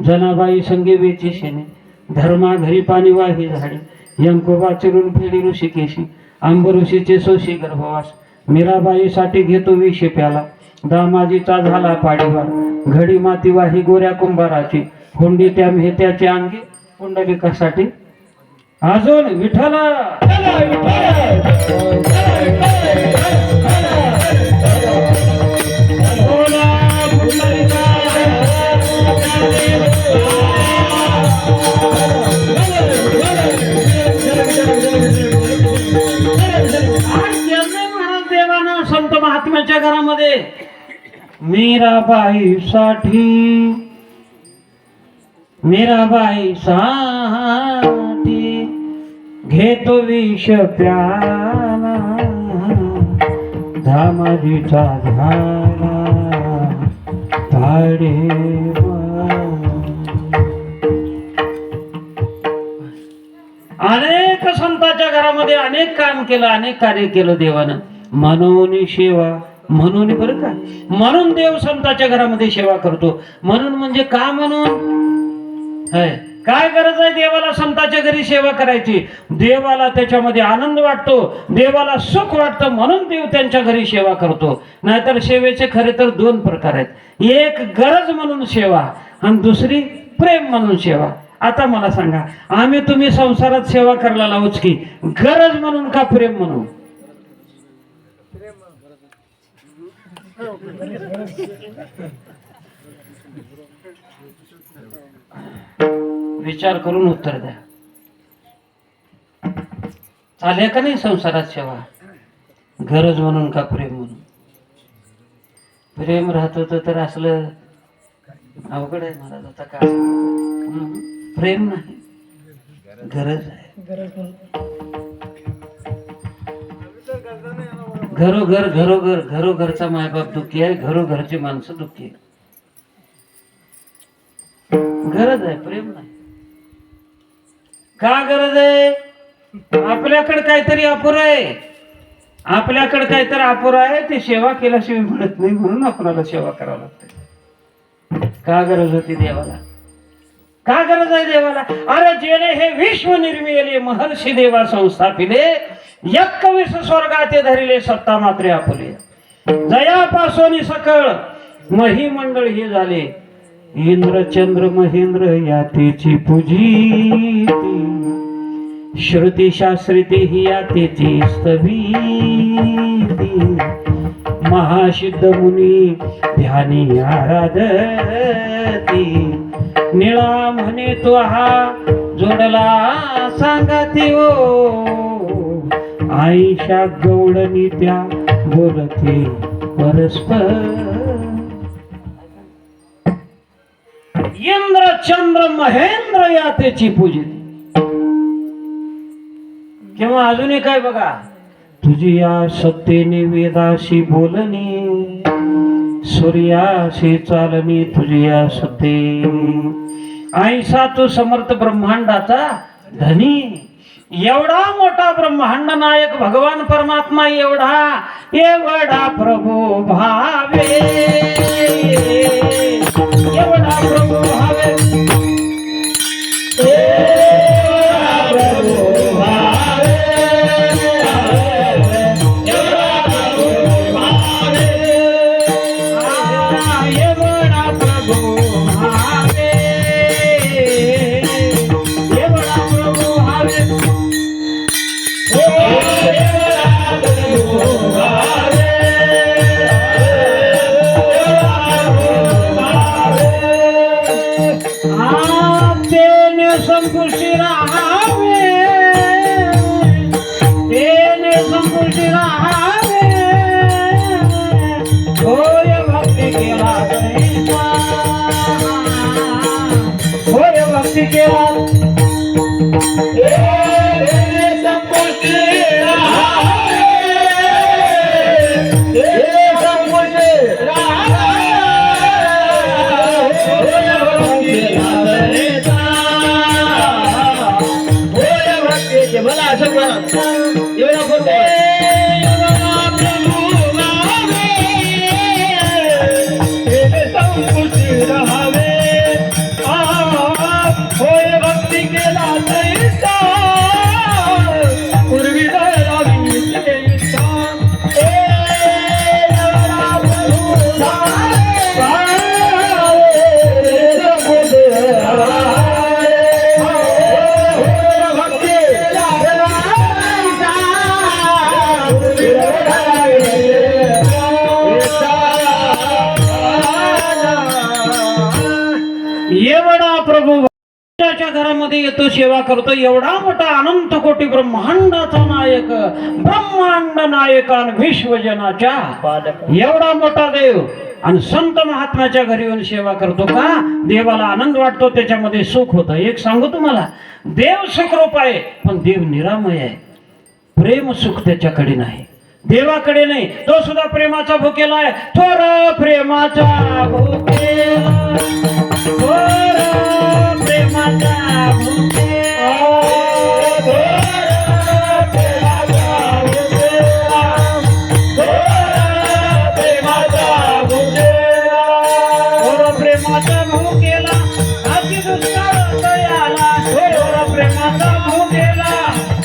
जनाबाई संगे वेची शेने धर्मा घरी पाणी वाही झाडे यंकोबा चिरून फेडी ऋषिकेशी आंब ऋषीचे सोशी गर्भवास मीराबाईसाठी घेतो विषे प्याला दामाजीचा झाला पाडीवार घडी माती वाही गोऱ्या कुंभाराची हुंडी त्या मेहत्याच्या अंगी पुंडलिकासाठी अजून विठ्ठला मीराबाई साठी घेतो विष प्याला धामाजीचा झाला भाडे अनेक संतांच्या घरामध्ये अनेक काम केलं, अनेक कार्य केलं देवानं. म्हणून सेवा, म्हणून बरं का, म्हणून देव संतांच्या घरामध्ये सेवा करतो. म्हणून म्हणजे का म्हणून है, काय गरज आहे देवाला संतांच्या घरी सेवा करायची? देवाला त्याच्यामध्ये आनंद वाटतो, देवाला सुख वाटतं, म्हणून देव त्यांच्या घरी सेवा करतो. नाहीतर सेवेचे खरे तर दोन प्रकार आहेत. एक गरज म्हणून सेवा आणि दुसरी प्रेम म्हणून सेवा. आता मला सांगा, आम्ही तुम्ही संसारात सेवा करायला लावूच की गरज म्हणून का प्रेम म्हणून? विचार करून उत्तर द्या. चालेल का नाही संसारात सेवा? गरज म्हणून का प्रेम म्हणून? प्रेम राहत होतं तर असलं अवघड आहे मला आता का. प्रेम नाही, गरज आहे. घरोघरचा मायबाप दुःखी आहे, घरोघरची माणसं दुःखी आहे. गरज आहे, प्रेम नाही. का गरज आहे? आपल्याकडे काहीतरी अपुरं आहे, आपल्याकडे काहीतरी अपुरं आहे, ते सेवा केल्याशिवाय मिळत नाही, म्हणून आपल्याला सेवा करावं लागते. का गरज होती देवाला? का गरज आहे देवाला? अरे जेणे हे विश्व निर्मिले महर्षी देवा संस्थापिले, 21 स्वर्गाते धरिले सत्ता मात्रे आपुले. जयापासून सकळ महिमंडळ हे झाले, इंद्र चंद्र महेंद्र यातेची पूजी. श्रुती शास्त्रीती ही यातेची स्तवीती. महासिद्ध मुनी ध्यानी आराधती. निळा म्हणे तो हा जोडला सांगती ओ. आईशा गौडनी त्या बोलते परस्पर. इंद्र चंद्र महेंद्र यातेची पूजित. किंवा अजूनही काय बघा, तुझी या सत्तेने वेदाशी बोलणी, सूर्याशी चालणी तुझी या सत्ते. ऐसा तू समर्थ ब्रह्मांडाचा धनी. एवढा मोठा ब्रह्मांड नायक भगवान परमात्मा एवढा प्रभू भावे, एवढा प्रभू भावे, एवढा प्रभू भावे, एवढा प्रभू भावे, एवढा प्रभू भावे, एवढा प्रभू भावे, संपुष्टी राहावे, तेने संपुष्टी राहावे. होय भक्ती केला तरीचा, होय भक्ती केला संपुष्टी राहावे, संपुष्टी मला असं करा एवढा बोलतो. संपुष्टी राहावे, होय भक्ती केला तैसा, पूर्वी दयावी इच्छा. एवढा प्रभू घरामध्ये येतो, सेवा करतो. एवढा मोठा अनंत कोटी ब्रह्मांडाचा नायक, ब्रह्मांड नायकान विश्वजनाच्या एवढा मोठा देव आणि संत महात्म्याच्या घरी येऊन सेवा करतो का देवाला आनंद वाटतो, त्याच्यामध्ये सुख होतं. एक सांगू तुम्हाला, देव सुखरूप आहे पण देव निरामय आहे. प्रेम सुख त्याच्याकडे नाही, देवाकडे नाही. तो सुद्धा प्रेमाचा भुकेला आहे. थोर प्रेमाचा भुकेला, थोर प्रेमाचा भुकेला, थोर प्रेमाचा भुकेला, हाती दुष्काळ दयाला, थोर प्रेमाचा भुकेला,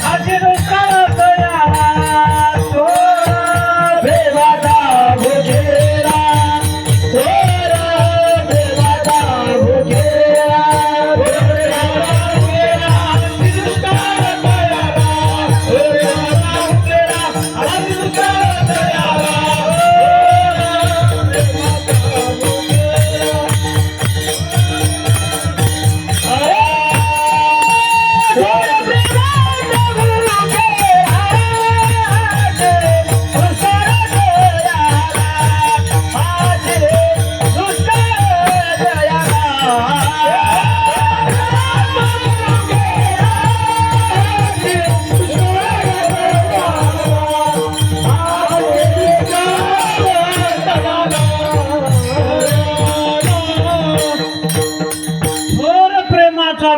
हाती दुष्काळ दयाला, थोर प्रेमाचा भुकेला, थोर प्रेमाचा भुकेला, हाती दुष्काळ दयाला, थोर प्रेमाचा भुकेला, हाती दुष्काळ दयाला.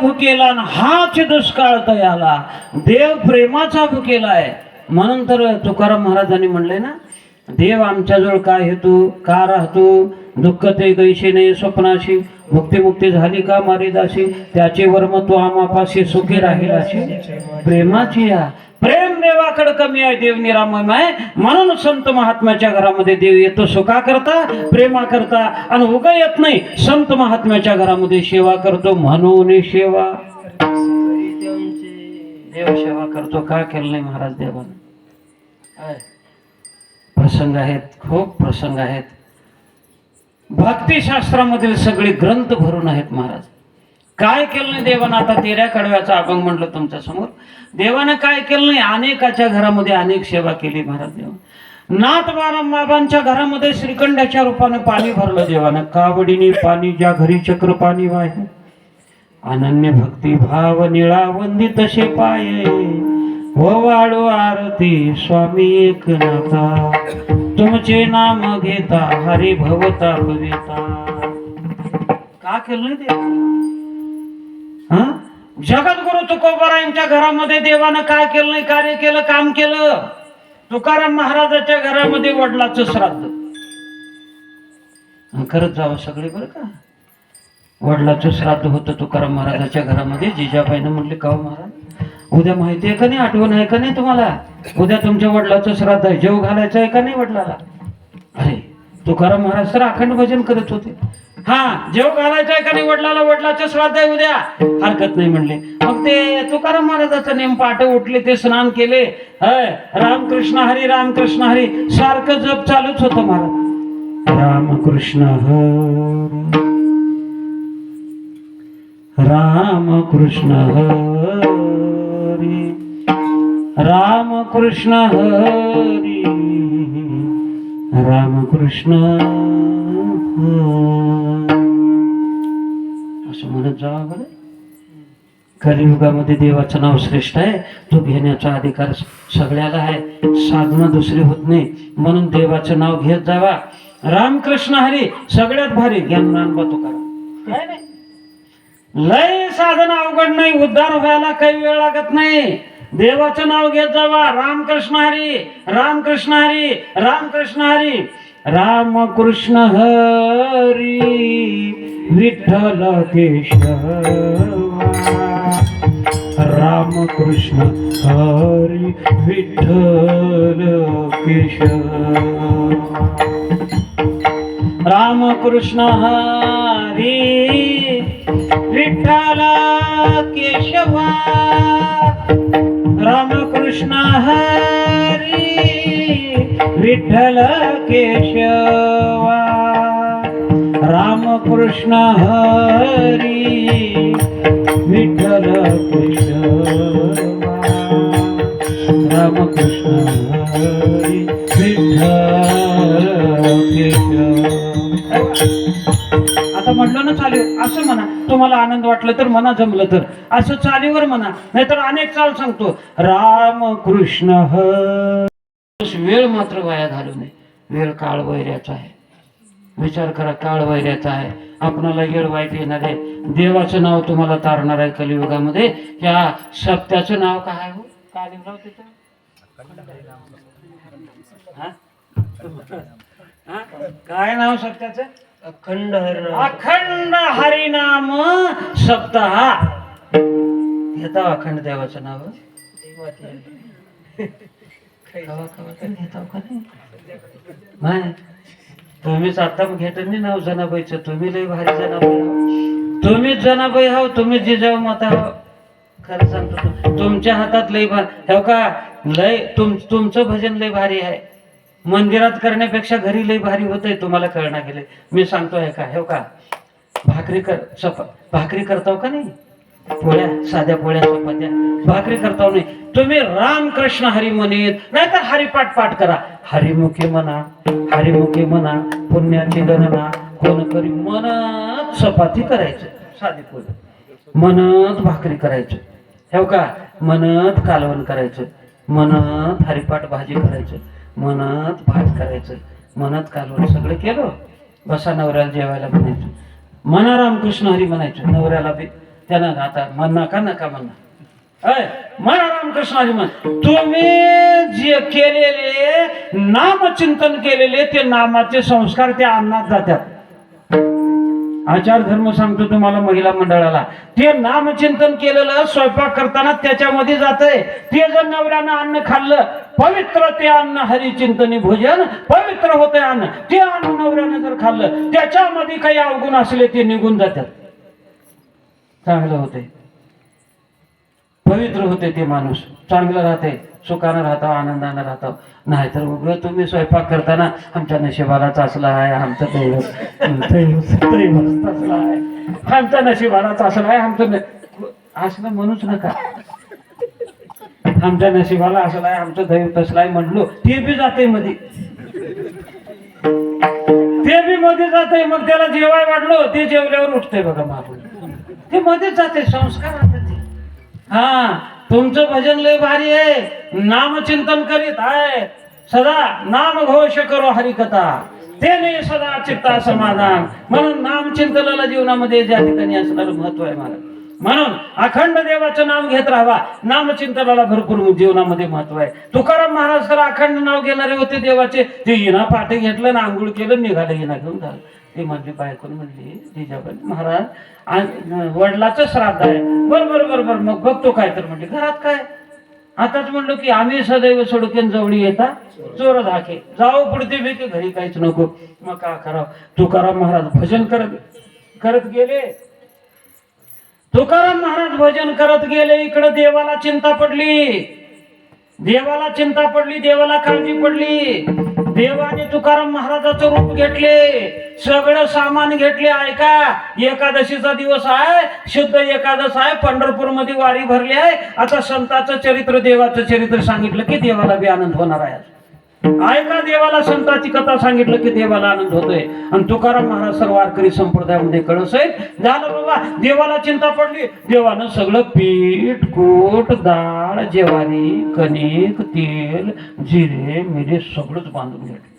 भुकेला हाच दुष्काळ तयाला. देव प्रेमाचा भुकेला आहे. म्हणून तर तुकाराम महाराजांनी म्हणले ना, देव आमच्याजवळ काय हेतू का राहतो, दुःख ते गैशी नाही स्वप्नाशी, मुक्ती झाली का मारिदाशी, त्याचे वर्म तो आमापाशी सुखी राहील अशी प्रेमाची या. प्रेम देवाकडे कमी आहे, देव निरामय आहे. म्हणून संत महात्म्याच्या घरामध्ये देव येतो सुखा करता, प्रेमा करता, आणि उगा येत नाही. संत महात्म्याच्या घरामध्ये सेवा करतो म्हणून सेवा. देव सेवा करतो का केलं नाही महाराज देवाने? प्रसंग आहेत, खूप प्रसंग आहेत. भक्तिशास्त्रामधील सगळे ग्रंथ भरून आहेत महाराज. काय केलं नाही देवानं? आता तेऱ्या कडव्याचा अभंग म्हणलं तुमच्या समोर. देवानं काय केलं नाही? अनेकाच्या घरामध्ये अनेक सेवा केली महाराज देवानं. नाथ बाबांच्या घरामध्ये श्रीखंडाच्या रूपाने पाणी भरलं देवानं. कावडीने पाणी ज्या घरी चक्र पाणी वाहे, अनन्य भक्ती भाव निळा वंदी तसे पाये, वाळू आरती स्वामी एकनाथा, तुमचे नाम घेता हरी भवता भविता. का केलं नाही देवा? जगद्गुरु तुकोबारायांच्या घरामध्ये देवानं काय केलं नाही? कार्य केलं, काम केलं. तुकाराम महाराजाच्या घरामध्ये वडिलाचं श्राद्ध करत जावं सगळे बरं का. वडिलाचं श्राद्ध होतं तुकाराम महाराजाच्या घरामध्ये. जिजाबाईनं म्हणले, का महाराज उद्या माहिती आहे का नाही, आठवण आहे का नाही तुम्हाला, उद्या तुमच्या वडिलाचं श्राद्ध आहे, जेव घालायचं आहे का नाही वडिलाला? अरे तुकाराम महाराज तर अखंड भजन करत होते. हा, जेव घालायचं आहे का नाही वडिलाला, वडिलाचं श्राद्ध आहे उद्या, हरकत नाही म्हणले. मग ते तुकाराम महाराजाचा नेम पाठ उठले, ते स्नान केले, रामकृष्ण हरी रामकृष्ण हरी सारखं जप चालूच होतं महाराज. रामकृष्ण हरी रामकृष्ण हरी रामकृष्ण हरी रामकृष्ण असं म्हणत जावा बरं. कलियुगामध्ये देवाचं नाव श्रेष्ठ आहे, तो घेण्याचा अधिकार सगळ्याला आहे. साधना दुसरी होत नाही, म्हणून देवाचं नाव घेत जावा. रामकृष्ण हरी सगळ्यात भारी ज्ञाननाम तुकाराम. काय नाही, लय साधना अवघड नाही, उद्धार व्हायला काही वेळ लागत नाही. देवाचं नाव घेत जावा. रामकृष्ण हरी रामकृष्ण हरी रामकृष्ण हरी रामकृष्ण हरी विठ्ठल केशवा रामकृष्ण हरी विठ्ठल केशवा रामकृष्ण हरी विठ्ठल केशवा रामकृष्ण हरी विठ्ठल केशवा रामकृष्ण हरी विठ्ठल केशवा रामकृष्ण हरी विठ्ठल केशवा. आता म्हटलं ना चालीव असं म्हणा, तुम्हाला आनंद वाटलं तर म्हणा, जमलं तर असं चालीवर म्हणा, नाहीतर अनेक चाल सांगतो. राम कृष्ण वेळ मात्र वाया घालू नये. वेळ काळ वैऱ्याचा आहे. विचार करा, काळ वैऱ्याचा आहे. आपणाला येळ वाईट येणार आहे. देवाचं नाव तुम्हाला तारणार आहे कलियुगामध्ये. या सत्याचं नाव काय आहे हो? काय लिहिलं तिथं? हा? हा? काय नाव सत्याचं? अखंड हरिनाम सप्ताह. घेता अखंड देवाचं नाव? नाही, तुम्हीच आता घेत नाही नाव जनाबाईचं. तुम्ही लय भारी जनाबाई हो. तुम्हीच जनाबाई हो. तुम्ही जिजाऊ माता हो. खरं सांगतो, तुमच्या हातात लय भारी हो का. लय तुमचं भजन लय भारी आहे. मंदिरात करण्यापेक्षा घरी लय भारी होतंय. तुम्हाला कळणार गेले. मी सांगतोय का हो का. भाकरी करताव का नाही? पोळ्या, साध्या पोळ्या, चपात्या, भाकरी करताव नाही. तुम्ही रामकृष्ण हरी म्हणेत, नाहीतर हरिपाठ पाठ करा. हरिमुखी म्हणा, हरिमुखी म्हणा, पुण्याची गणना कोण करी. मनत चपाती करायचं, साधी पोळी, मनत भाकरी करायचं हो का. मनत कालवण करायचं, मनत हरिपाठ भाजी करायचं, मनत भात करायचं, मनत कालवण सगळं केलं. बसा नवऱ्याला जेवायला म्हणायचं, मना रामकृष्ण हरी म्हणायचं. नवऱ्याला बी त्यानं आता म्हणा का नका म्हणा, मना रामकृष्ण हरी म्हण. तुम्ही जे केलेले नामचिंतन केलेले ते नामाचे संस्कार त्या अन्नात जातात. आचार धर्म सांगतो तुम्हाला महिला मंडळाला, ते नामचिंतन केलेलं स्वयंपाक करताना त्याच्यामध्ये जातंय. ते जर नवऱ्यानं अन्न खाल्लं, पवित्र ते अन्न हरिचिंतनी भोजन, पवित्र होते अन्न. ते अन्न नवऱ्यानं जर खाल्लं, त्याच्यामध्ये काही अवगुण असले ते निघून जातात. चांगलं होते, पवित्र होते ते माणूस, चांगलं राहते, सुखानं राहतो, आनंदानं राहतो. नाहीतर उगं तुम्ही स्वयंपाक करताना आमच्या नशिबालाच असला आहे, आमचं असला आहे, आमच्या नशिबालाच असला आहे, आमचं असलं म्हणूच नका. आमच्या नशिबाला असला आहे, आमचं दैव तसला आहे म्हणलो, ते बी जाते मध्ये, ते बी मध्ये जाते. मग त्याला जेवाय वाढलो, ते जेवल्यावर उठते बघा मागून, ते मध्येच जाते. संस्कार राहते ते. हा, तुमचं भजन लय भारी आहे. नामचिंतन करीत आहे, सदा नाम घोष करो हरिकथा, तेने सदा चित्ता समाधान. म्हणून नामचिंतनाला जीवनामध्ये ज्या ठिकाणी असणारं महत्व आहे महाराज. म्हणून अखंड देवाचं नाम घेत राहावा. नामचिंतनाला भरपूर जीवनामध्ये महत्व आहे. तुकाराम महाराज तर अखंड नाव घेणारे होते देवाचे. ते इना पाठी घेतलं ना, आंघोळ केलं, निघाले इना घेऊन झालं. ते म्हणजे बायकोन म्हणली, जिजाबाई महाराज वडिलाचं श्राद्ध आहे. बरोबर मग बघतो काय तर म्हणते. घरात काय आताच म्हणलो की आम्ही सदैव सोडकेन जवळी येता चोर धाके, जाऊ पुढते भेटे, घरी काहीच नको. मग का करावं. तुकाराम महाराज भजन करत गेले. तुकाराम महाराज भजन करत गेले. इकडं देवाला चिंता पडली, देवाला चिंता पडली, देवाला काळजी पडली. देवाने तुकाराम महाराजाचं रूप घेतले, सगळं सामान घेतले. ऐका, एकादशीचा दिवस आहे, शुद्ध एकादश आहे, पंढरपूर मध्ये वारी भरली आहे. आता संताचं चरित्र, देवाचं चरित्र सांगितलं की देवाला बी आनंद होणार आहे. ऐका, देवाला संतांची कथा सांगितलं की देवाला आनंद होतोय. आणि तुकाराम महाराज सर्व वारकरी संप्रदायामध्ये कळस आहेत. झालं बाबा, देवाला चिंता पडली. देवानं सगळं पीठ, कूट, डाळ, ज्वारी, कणिक, तेल, जिरे, मिरे सगळंच बांधून घेतलं.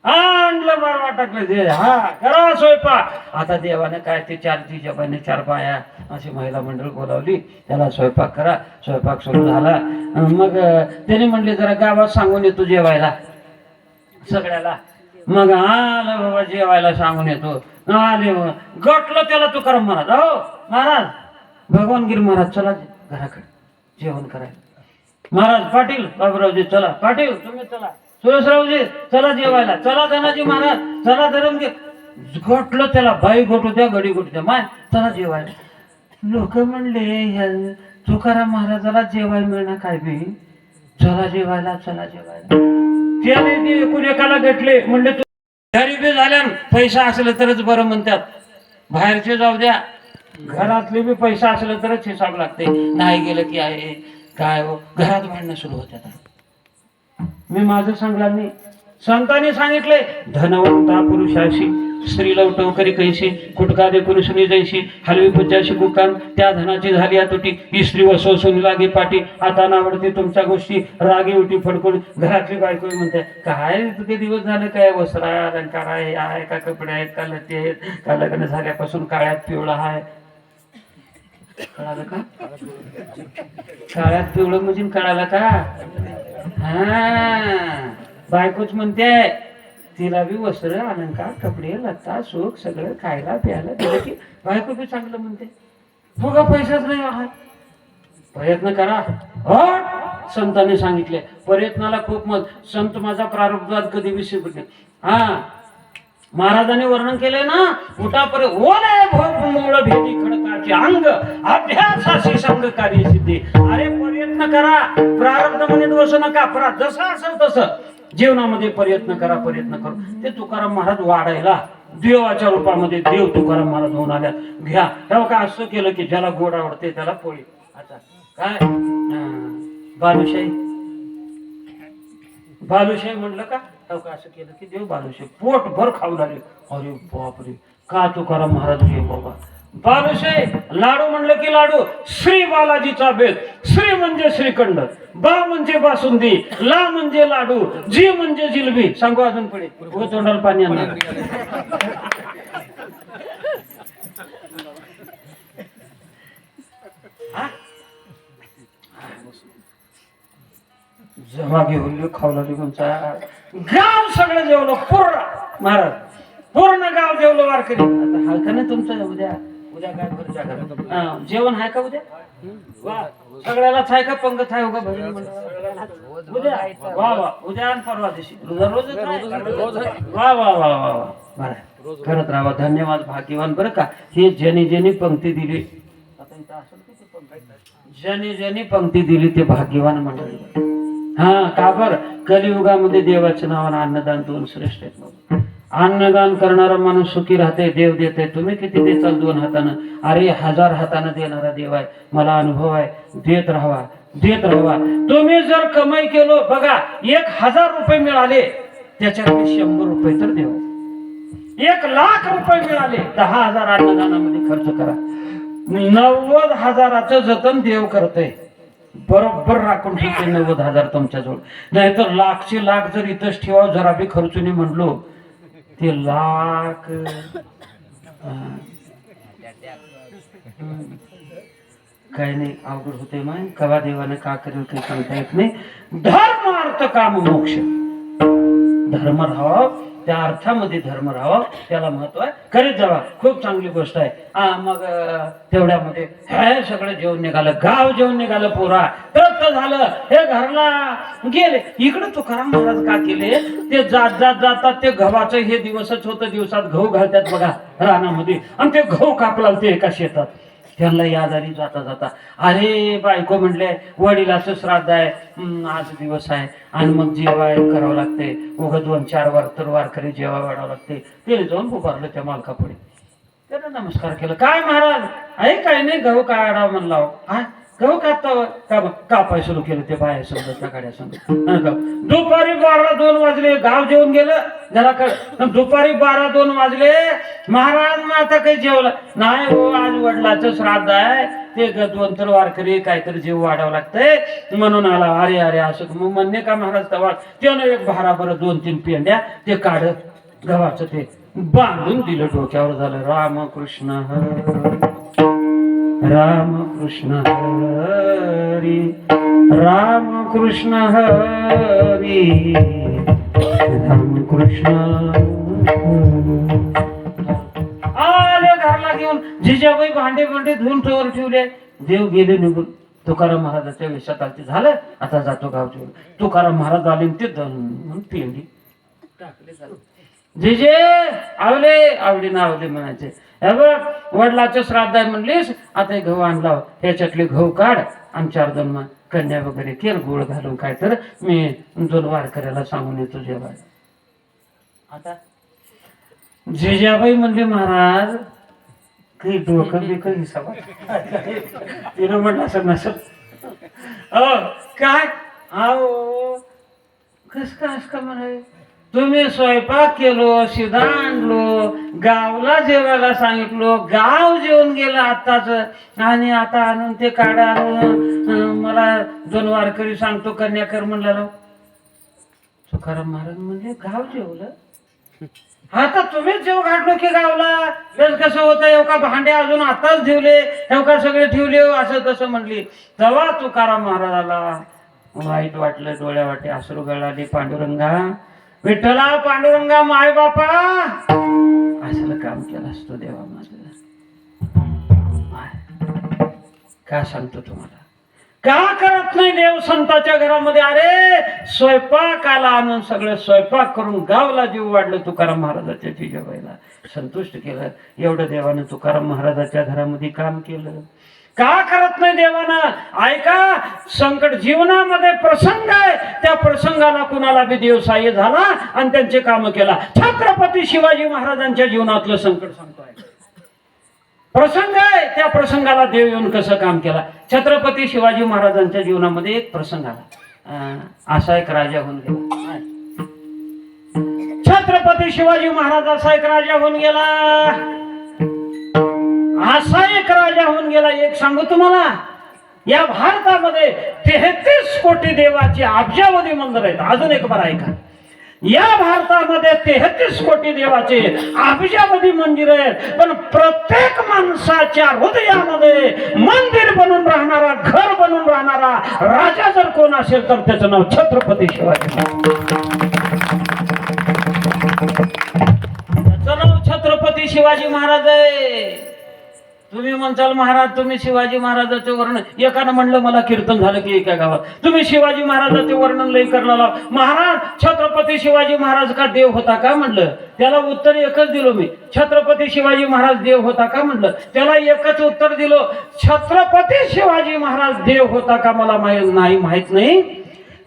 आणलं बारवा टाकलं दे, हा करा स्वयंपाक. आता देवाने काय ते जिजाबाईने 4 बाया अशी महिला मंडळ बोलावली. त्याला स्वयंपाक करा. स्वयंपाक सुरू झाला. मग त्याने म्हणले जरा गावात सांगून येतो जेवायला सगळ्याला. मग आलं बाबा, जेवायला सांगून येतो. आले गटलं त्याला तुकाराम महाराज. हो महाराज, भगवानगिरी महाराज चला घराकडे जेवण करायला. महाराज, पाटील बाबूरावजी चला, पाटील तुम्ही चला, सुरेशरावजी चला जेवायला, चला धनाजी महाराज चला, धरमजी. घोटलं त्याला, बाई घोटू द्या, गडी घोटू द्या, माय चला जेवायला. लोक म्हणले तुकाराम महाराजाला जेवायला मिळणार काय बी, चला जेवायला, चला जेवायला. त्याने ते एकूण एकाला घेतले. म्हणले तू गरीबी झाल्या, पैसा असलं तरच बरं म्हणतात. बाहेरचे जाऊ द्या, घरातले बी पैसा असलं तरच हिसाब लागते. नाही गेलं की आहे काय हो, घरात भांडणं सुरू होत्यात. मी माझं सांगणार नाही, संतांनी सांगितले धनवंता पुरुषाशी स्त्री लवटवकरी कैशी कुटका दे कुरुसुनी जैशी हलवी पूजाशी कुकान त्या धनाची झाली तुटी ही स्त्री वसवसून लागे पाठी आता नावडते तुमच्या गोष्टी रागी उठी फडकून घरातली बायको म्हणते काय तुझे दिवस झाले काय वस्त्र अलंकार आहे का कपडे आहेत का लते आहेत का लग्न झाल्यापासून काळ्यात पिवळा आहे कळालं का काळ्यात पिवळं म्हणजे कळालं का हा बायकोच म्हणते तिला बी वस्त्र अलंकार कपडे लत्ता सुख सगळं खायला प्यायला दिलं की बायको बी चांगलं म्हणते बघा पैसाच नाही आहे प्रयत्न करा संतांनी सांगितले प्रयत्नाला खूप मत संत माझा प्रारब्धात कधी विसरले हा महाराजांनी वर्णन केले ना उठापरे ओले भोग मूळ भेदी खडकाचे अंग अभ्यासाशी संग कार्य सिद्धी अरे प्रयत्न करा प्रारब्ध म्हणे दोष नका जसं असेल तसं जीवनामध्ये प्रयत्न करू ते तुकाराम महाराज वाढायला देवाच्या रूपामध्ये देव तुकाराम महाराज होऊन आल्या घ्या तेव्हा काय असं केलं की ज्याला गोड आवडते त्याला पोळी आता काय बालुशाही म्हणलं का तेव्हा असं केलं की देव बालुशाही पोटभर खाऊ लागले अरे बापरे का तुकाराम महाराज घे बाबा बालुशाही लाडू म्हणलं की लाडू श्री बालाजीचा भेद श्री म्हणजे श्रीखंड बा म्हणजे बासुंदी ला म्हणजे लाडू जी म्हणजे जिलबी सांगू अजून पुढे तोंडाला पाणी आणणार जमा घेऊन खाऊ लागली कोणचा गाव सगळं जेवलं पूर्ण महाराज पूर्ण गाव जेवलं वारकरी आता हाय का नाही तुमचं उद्या काय बरं जेवण आहे का उद्या वा सगळ्यालाच आहे का पंगत आहे का भजन उद्या वा वा उद्या आणि परवा दिवशी रोज वा वा वा वा वा करत राहा धन्यवाद भाग्यवान बरं का हे ज्याने पंक्ती दिली ज्याने पंक्ती दिली ते भाग्यवान मंडळी हा का बर कलियुगामध्ये देवाच्या नावानं अन्नदान दोन श्रेष्ठ आहेत अन्नदान करणारा माणूस सुखी राहते देव देते तुम्ही किती देचाल दोन हातानं अरे 1000 हातानं देणारा देव आहे मला अनुभव आहे देत राहावा तुम्ही जर कमाई केलो बघा 1000 रुपये मिळाले त्याच्याकडे 100 रुपये तर देवा 1,00,000 रुपये मिळाले 10,000 अन्नदानामध्ये खर्च करा 90,000चं जतन देव करतय बरोबर राखून ठेवते 90,000 तुमच्याजवळ नाहीतर लाखचे लाख जर इथंच ठेवा जरा बी खर्चुनी म्हणलो ते लाख काही नाही अवघड होते मग कवा देवाने का करेल काही सांगता येत नाही धर्म अर्थ काम मोक्ष धर्म राहावा त्या अर्थामध्ये धर्म राहावा त्याला महत्व आहे करीत जावा खूप चांगली गोष्ट आहे मग तेवढ्यामध्ये हे सगळं जेवण निघालं गाव जेवण निघालं पोरा तृप्त झालं हे घरला गेले इकडे तुकाराम महाराज का केले ते जातात ते गव्हाचं हे दिवसच होतं दिवसात गहू घालतात बघा रानामध्ये आणि ते गहू कापला ते एका शेतात त्यांना याद आली जाता अरे बायको म्हणले वडिलाचं श्राद्ध आहे आज दिवस आहे आणि मग जेवाय करावं लागते उगा 2-4 वार तर वारकरी जेवा वाढावं लागते ते जाऊन उभारलं त्या मालकापुढे त्याला नमस्कार केला काय महाराज आहे काय नाही गहू काय आडाव म्हणला हा गहू कापाय सुरू केलं ते बाया समजत त्या गाड्या समजत दुपारी 12-2 वाजले गाव जेवून गेलं जरा दुपारी 12-2 वाजले महाराज मग आता काही जेवलं नाही हो आज वडिलाचं श्राद्ध आहे ते गदवंतर वारकरी काहीतरी जीव वाढावं लागतंय म्हणून आला अरे असं मग म्हणणे का महाराज तवा त्यानं एक भाराभर 2-3 पेंड्या ते काढत गव्हाचं ते बांधून दिलं डोक्यावर झालं रामकृष्ण रामकृष्ण हरी रामकृष्ण हरी रामकृष्ण आले घरला घेऊन जिजाबाई भांडे धुवून ठेवले देव गेले निघून तुकाराम महाराजाच्या वेशात आलते झालं आता जातो गावचे तुकाराम महाराज आले ते पेंडी टाकले जिजे आवले म्हणायचे हे बघ वडिलाचं श्राद्ध आहे म्हणलीस आता गहू आणला ह्याच्यातले गहू काढ आणि 4 जण कन्या वगैरे केल गोळ घालून काय तर मी 2 वारकऱ्याला सांगून येतो जेवाय आता जिजाबाई म्हणले महाराज काही डोकं बिकं हिसाब तिनं म्हटलं असं नसत काय आओ कस का म्हणाय तुम्ही स्वयंपाक केलो, शिदा आणलो, गावला जेवायला सांगितलो, गाव जेवून गेलं आताच, आणि आता आणून ते काढा आणून मला 2 वारकरी सांगतो कन्याकर म्हणलं. तुकाराम महाराज म्हणजे गाव जेवलं? आता तुम्हीच जेव घातलो की गावला, बेस कसं होतं, एवढा भांडे अजून आताच ठेवले, एवढा सगळे ठेवले, असं तसं म्हणली. तेव्हा तुकाराम महाराजाला वाईट वाटलं, डोळ्यावाटे अश्रू गळाले. पांडुरंगा, विठ्ठला, पांडुरंगा, माय बापा, असलं काम केलं असतो देवा माझं. का सांगतो तुम्हाला, का करत नाही देव संताच्या घरामध्ये? अरे स्वयंपाकाला आणून सगळं स्वयंपाक करून गावला जीव वाढलं. तुकाराम महाराजाच्या जिजाबाईला संतुष्ट केलं. एवढं देवानं तुकाराम महाराजाच्या घरामध्ये काम केलं. का करत नाही देवानं? ऐका, संकट जीवनामध्ये प्रसंग आहे, त्या प्रसंगाला कुणाला बी देव सहाय्य झाला आणि त्यांचे काम केला. छत्रपती शिवाजी महाराजांच्या जीवनातलं संकट सांगतोय, प्रसंग आहे, त्या प्रसंगाला देव येऊन कसं काम केला. छत्रपती शिवाजी महाराजांच्या जीवनामध्ये एक प्रसंग आला. असा एक राजा होऊन गेला. छत्रपती शिवाजी महाराज असा एक राजा होऊन गेला. असा एक राजा होऊन गेला. एक सांगू तुम्हाला, या भारतामध्ये 33 कोटी देवाची अब्जावधी मंदिर आहेत. अजून एक बार ऐका, या भारतामध्ये 33 कोटी देवाचे अब्जावधी मंदिर आहेत, पण प्रत्येक माणसाच्या हृदयामध्ये मंदिर बनून राहणारा, घर बनून राहणारा राजा जर कोण असेल तर त्याचं नाव छत्रपती शिवाजी. त्याचं नाव छत्रपती शिवाजी महाराज आहे. तुम्ही म्हणताल महाराज तुम्ही शिवाजी महाराजाचे वर्णन, एकानं म्हणलं मला कीर्तन झालं की एका गावात, तुम्ही शिवाजी महाराजाचे वर्णन लई करणार महाराज. छत्रपती शिवाजी महाराज का देव होता का म्हणलं, त्याला उत्तर एकच दिलो मी. छत्रपती शिवाजी महाराज देव होता का म्हणलं, त्याला एकच उत्तर दिलो, छत्रपती शिवाजी महाराज देव होता का मला माहित नाही.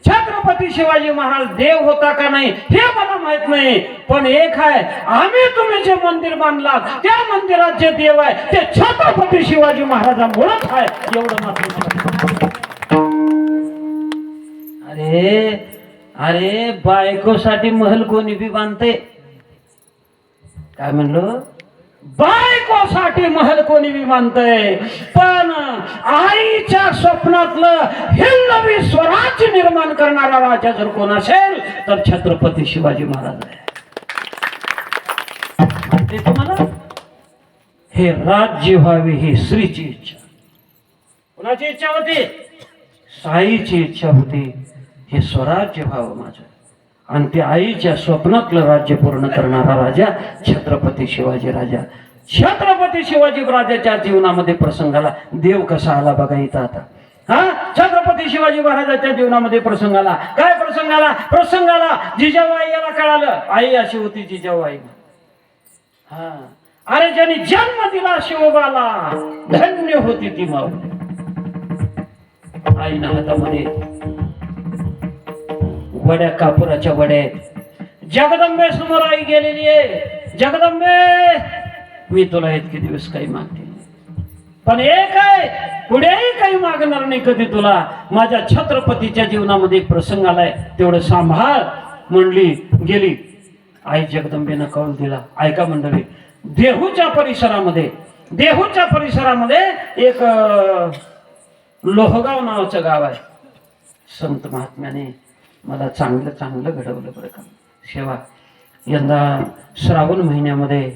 छत्रपती शिवाजी महाराज देव होता का नाही हे मला माहित नाही, पण एक आहे, आम्ही तुम्ही जे मंदिर बांधलात त्या मंदिरात जे देव आहे ते छत्रपती शिवाजी महाराजांमुळेच आहे, एवढं मात्र. अरे बायकोसाठी महल कोणी बी बांधते, काय म्हणलो, बायकोसाठी महल कोणी बी बांधतय, पण आईच्या स्वप्नातलं हिंदवी स्वराज्य निर्माण करणारा राजा जर कोण असेल तर छत्रपती शिवाजी महाराज आहे. ते तुम्हाला हे राज्य व्हावे ही स्त्रीची इच्छा. कोणाची इच्छा होती? साईची इच्छा होती, हे स्वराज्य व्हावं माझं, आणि ते आईच्या स्वप्नातलं राज्य पूर्ण करणारा राजा छत्रपती शिवाजी राजा. छत्रपती शिवाजी राजाच्या जीवनामध्ये प्रसंगाला देव कसा आला बघा इथं आता. छत्रपती शिवाजी महाराजांच्या जीवनामध्ये प्रसंगाला काय प्रसंगाला जिजाबाई याला कळालं, आई अशी होती जिजाबाई. अरे ज्यांनी जन्म दिला शिवबाला धन्य होती ती माऊली. आईना हातामध्ये वड्या, कापुराच्या वड्या. जगदंबे समोर आई गेलेली आहे, जगदंबे मी तुला इतके दिवस काही मागते नाही, पण एक आहे, पुढेही काही मागणार नाही कधी तुला. माझ्या छत्रपतीच्या जीवनामध्ये एक प्रसंग आलाय, तेवढं सांभाळ म्हणली गेली. आई जगदंबेनं कौल दिला. ऐका मंडळी, देहूच्या परिसरामध्ये एक लोहगाव नावाचं गाव आहे. संत महात्म्याने मला चांगलं घडवलं बरं का. सेवा यंदा श्रावण महिन्यामध्ये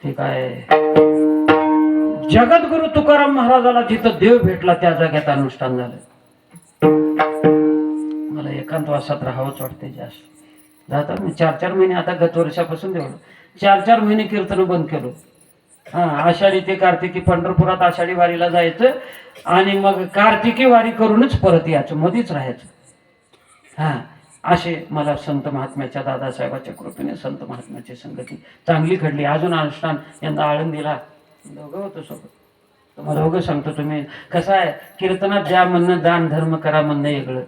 ते काय जगद्गुरु तुकाराम महाराजाला जिथं देव भेटला त्या जागेत अनुष्ठान झालं. मला एकांतवासात राहावंच वाटते जास्त. जाता मी 4-4 महिने आता गत वर्षापासून देवलं 4-4 महिने कीर्तन बंद केलो. आषाढी ते कार्तिकी पंढरपुरात आषाढी वारीला जायचं आणि मग कार्तिकी वारी करूनच परत यायचं, मध्येच राहायचं. असे मला संत महात्म्याच्या दादासाहेबाच्या कृपेने संत महात्म्याची संगती चांगली घडली. अजून अनुष्ठान यंदा आळंदीला दोघं होतं सोबत. तुम्हाला दोघं सांगतो, तुम्ही कसं आहे कीर्तनात ज्या म्हणणं दान धर्म करा म्हणणं वेगळं,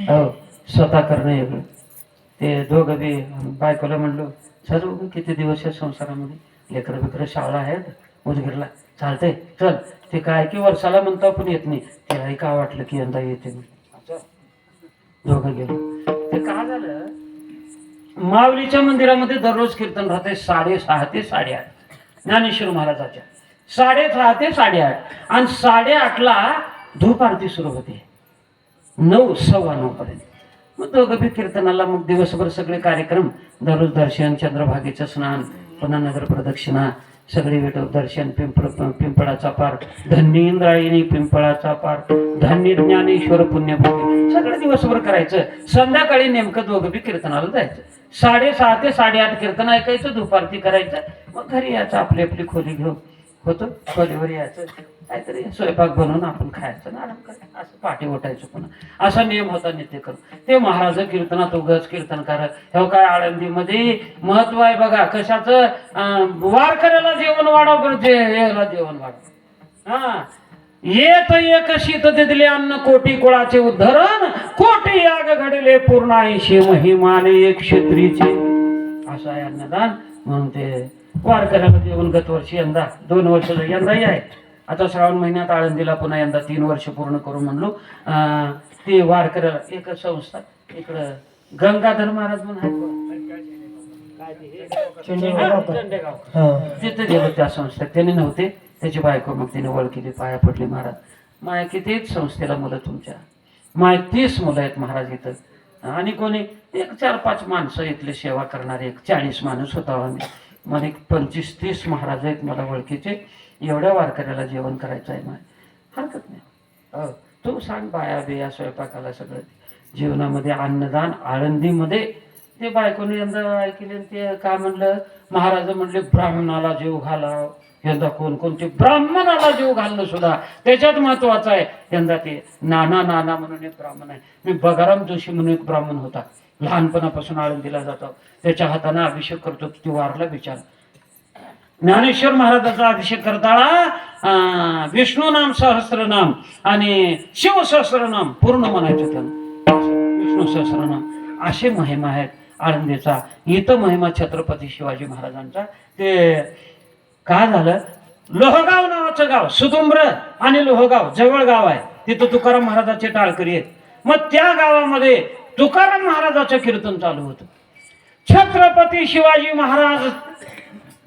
हो स्वतः करणं वेगळं. ते दोघं बी बायकोला म्हणलो, सर्व किती दिवस आहे संसारामध्ये, लेकरं बिकरं शाळा आहेत उदगीरला, चालतंय चल. ते काय की वर्षाला म्हणतो पण येत नाही, त्यालाही का वाटलं की यंदा येते. दोघं गेलो. ते का झालं, माऊलीच्या मंदिरामध्ये दररोज कीर्तन राहते 6:30 ते 8:30 ज्ञानेश्वर महाराजाच्या 6:30 ते 8:30 आणि 8:30ला धूप आरती सुरू होते 9 सव्वा 9 पर्यंत. मग दोघं बी कीर्तनाला मग दिवसभर सगळे कार्यक्रम दररोज दर्शन चंद्रभागेचं स्नान पुन्हा नगर प्रदक्षिणा सगळे विठव दर्शन पिंपळाचा पार धन्य इंद्रायणी पिंपळाचा पार धन्य ज्ञानेश्वर पुण्यभूमी सगळं दिवसभर करायचं. संध्याकाळी नेमकं दोघं बी कीर्तनाला जायचं 6:30 ते 8:30 कीर्तन ऐकायचं धुपारती करायचं मग घरी यायचं आपली आपली खोली घेऊन होतो खोलीवर यायचं काहीतरी स्वयंपाक बनवून आपण खायचं ना आराम करायचं असं पाठी उठायचं पुन्हा असा नियम होता नित्य करून. ते महाराज कीर्तनात उगाच कीर्तन करत हे काय आळंदीमध्ये महत्व आहे बघा कशाचं वारकऱ्याला जेवण वाढव याला जेवण वाढव. हा येत एक शीत दिले अन्न कोटी कुळाचे उद्धरण कोटी याग घडले पूर्णाऐशी महिमाने एक क्षेत्रीचे असं आहे अन्नदान. म्हणून ते वारकऱ्याला जेवण गत वर्षी यंदा 2 वर्ष यंदाही आहे आता श्रावण महिन्यात आळंदीला पुन्हा यंदा 3 वर्ष पूर्ण करू म्हणलो. ते वारकऱ्याला एक संस्था इकडं गंगाधर महाराज म्हणून तिथे गेलो त्या संस्थेत त्यांनी नव्हते त्याची बायको मग तिने ओळखीली पाया पडली महाराज माया कितीच संस्थेला मुलं तुमच्या माय 30 मुलं आहेत महाराज इथं आणि कोणी 1-4-5 माणसं इथले सेवा करणारे 40 माणूस होता आम्ही मला 25-30 महाराज आहेत मला ओळखीचे एवढ्या वारकऱ्याला जेवण करायचं आहे माय हरकत नाही. तू सांग बाया बिया स्वयंपाकाला सगळं जीवनामध्ये अन्नदान आळंदीमध्ये ते बायकोने यंदा ऐकले ते काय म्हणलं महाराज म्हणले ब्राह्मणाला जीव घालाव यंदा कोणते ब्राह्मणाला जीव घालणं सुद्धा त्याच्यात महत्वाचं आहे. यंदा ते नाना म्हणून एक ब्राह्मण आहे मी बगाराम जोशी म्हणून एक ब्राह्मण होता लहानपणापासून आळंदीला जातो त्याच्या हाताने अभिषेक करतो ती वारला बिचार ज्ञानेश्वर महाराजाचा अभिषेक करताना विष्णू नाम सहस्त्रनाम आणि शिव सहस्त्रनाम पूर्ण म्हणायचं त्याला विष्णू सहस्त्रनाम असे महिमा आहेत आळंदीचा. इथं महिमा छत्रपती शिवाजी महाराजांचा. ते काय झालं लोहगाव नावाचं गाव सुदुंब्र आणि लोहगाव जवळ गाव आहे तिथं तुकाराम महाराजाचे टाळकरी आहेत. मग त्या गावामध्ये तुकाराम महाराजाचं कीर्तन चालू होतं. छत्रपती शिवाजी महाराज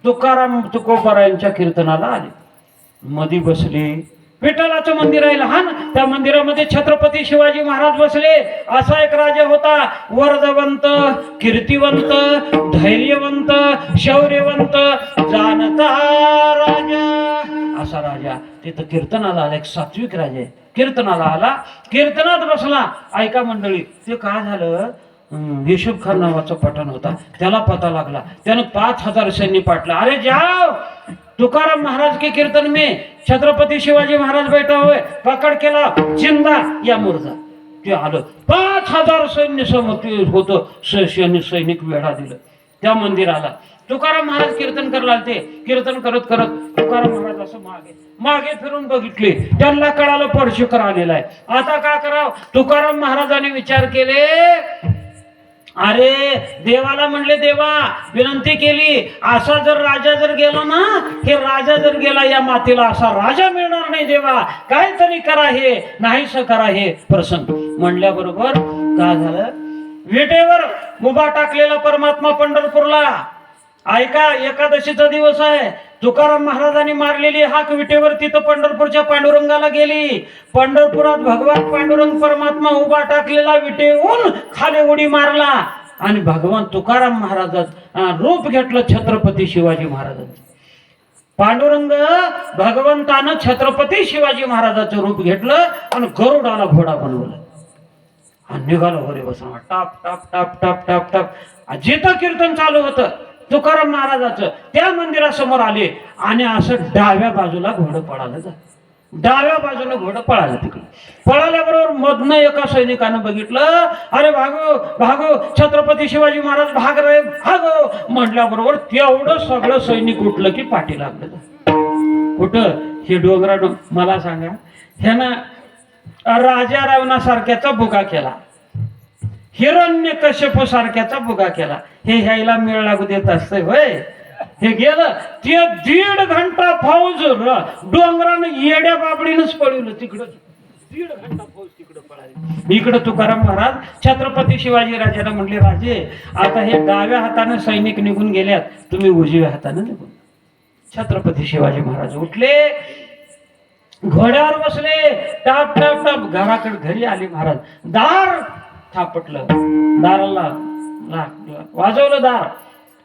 तुकाराम तुकोबारायांच्या कीर्तनाला आले मधी बसले. विठ्ठलाचं मंदिर आहे लहान त्या मंदिरामध्ये छत्रपती शिवाजी महाराज बसले. असा एक राजा होता वरदवंत कीर्तिवंत धैर्यवंत शौर्यवंत जाणता राजा असा राजा तिथं कीर्तनाला आला. एक सात्विक राजा आहे कीर्तनाला आला कीर्तनात बसला. ऐका मंडळी ते काय झालं युसुफ खान नावाचा पठाण होता त्याला पता लागला त्यानं 5000 सैन्य पाठला. अरे जाओ तुकाराम महाराज के कीर्तन में छत्रपती शिवाजी महाराज बैठा हुए पकड केला जिंदा या मुर्दा. ते आलं 5000 सैन्य समोर होतं सैनिक वेढा दिलं त्या मंदिराला. तुकाराम महाराज कीर्तन करायला ते कीर्तन करत करत तुकाराम महाराज असं मागे फिरून बघितले त्यांना कळालं परशुकर आलेला आहे. आता काय करावं तुकाराम महाराजांनी विचार केले अरे देवाला म्हणले देवा विनंती केली असा जर राजा जर गेला ना हे राजा जर गेला या मातीला असा राजा मिळणार नाही देवा काहीतरी करा हे नाहीस करा हे प्रसंग म्हणल्याबरोबर काय झालं विटेवर उभा टाकलेला परमात्मा पंढरपूरला. ऐका एकादशीचा दिवस आहे तुकाराम महाराजांनी मारलेली हाक विटेवर तिथं पंढरपूरच्या पांडुरंगाला गेली. पंढरपुरात भगवान पांडुरंग परमात्मा उभा टाकलेला विटेहून खाली उडी मारला आणि भगवान तुकाराम महाराजात रूप घेतलं छत्रपती शिवाजी महाराजांचं. पांडुरंग भगवंतानं छत्रपती शिवाजी महाराजाचं रूप घेतलं आणि गरुडाला घोडा बनवलं आणि निघालं घरी बसून top top top top top top जिथं कीर्तन चालू होतं तुकाराम महाराजाचं त्या मंदिरासमोर आले आणि असं डाव्या बाजूला घोडं पळालं डाव्या बाजूला घोडं पळालं. तिकडे पळाल्याबरोबर मधनं एका सैनिकानं बघितलं अरे भागो छत्रपती शिवाजी महाराज भाग रे भागो म्हटल्याबरोबर तेवढं सगळं सैनिक उठलं की पाठी लागलं. कुठं हे डोंगरा मला सांगा ह्यानं राजा रावणासारख्याचा बुगा केला हिरण्य कश्यप सारख्याचा बुगा केला. हे ह्याला मेळ लागू देत असते होय. हे गेलं ते 1.5 घंटा फौज डोंगरानं येड्या बाबडीनच पळवलं तिकडं 1.5 घंटा फौज तिकडे पळाली. इकडे तुकाराम महाराज छत्रपती शिवाजी राजाला म्हणले, राजे आता हे डाव्या हाताने सैनिक निघून गेल्यात, तुम्ही उजव्या हाताने निघून. छत्रपती शिवाजी महाराज उठले, घोड्यावर बसले, टाप टाप टाप घराकडे घरी आले महाराज. दार थापटलं, दाराला वाजवलं दार.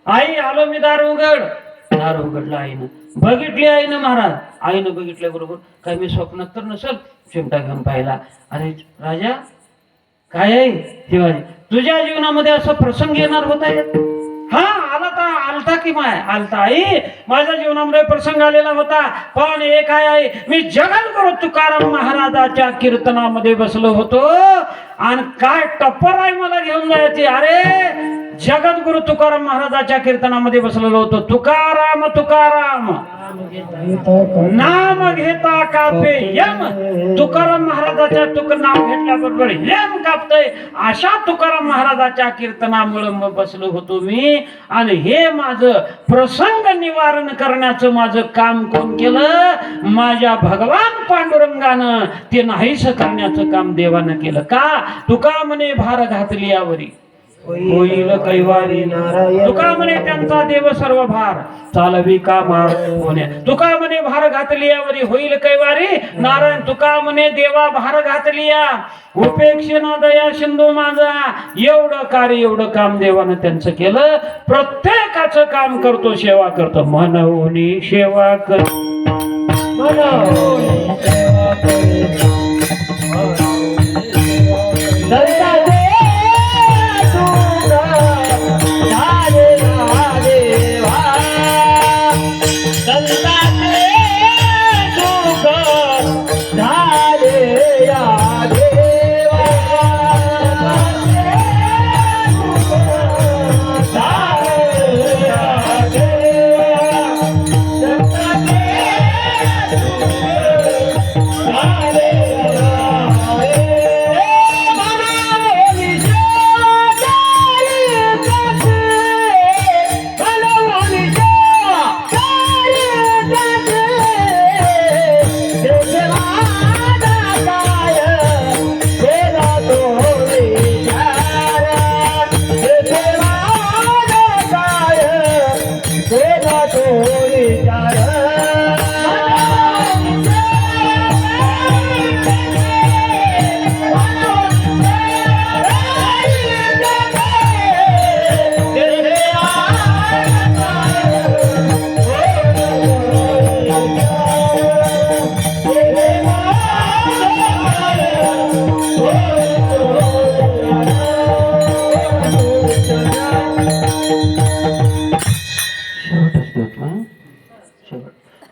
आई आलो मी, दार उघड. दार उघडलं आईनं, बघितली आईनं महाराज. आईनं बघितल्या बरोबर, काय मी स्वप्नात तर नसल, चिमटा घेऊन पाहिला. अरे राजा काय आहे शिवाजी, तुझ्या जीवनामध्ये असा प्रसंग येणार होता? हा आलता की माय आलता आई, माझ्या जीवनामध्ये प्रसंग आलेला होता. पण एक आहे, मी जगद्गुरु तुकाराम महाराजाच्या कीर्तनामध्ये बसलो होतो आणि काय टप्पर आहे मला घेऊन जायचे. अरे जगद्गुरु तुकाराम महाराजाच्या कीर्तनामध्ये बसलेलो होतो. तुकाराम तुकाराम नाम घेता कापे यम. तुकाराम महाराजाच्या नाम घेतल्याबरोबर यम कापतय, अशा तुकाराम महाराजाच्या कीर्तनामुळे मग बसलो होतो मी. आणि हे माझं प्रसंग निवारण करण्याचं माझं काम कोण केलं? माझ्या भगवान पांडुरंगानं ते नाहीस करण्याचं काम देवानं केलं. का? तुका म्हणे भार घातली यावरी होईल कैवारी. तुका म्हणे त्यांचा देव सर्व भार चालवी का मार होण्या. तुका म्हणे भार घातली यावरी होईल कैवारी नारायण. तुका म्हणे देवा भार घातली या उपेक्षेन दया सिंधू माझा. एवढं कार्य एवढं काम देवानं त्यांचं केलं. प्रत्येकाचं काम करतो, सेवा करतो. मनवनी सेवा कर, मनवनी सेवा कर.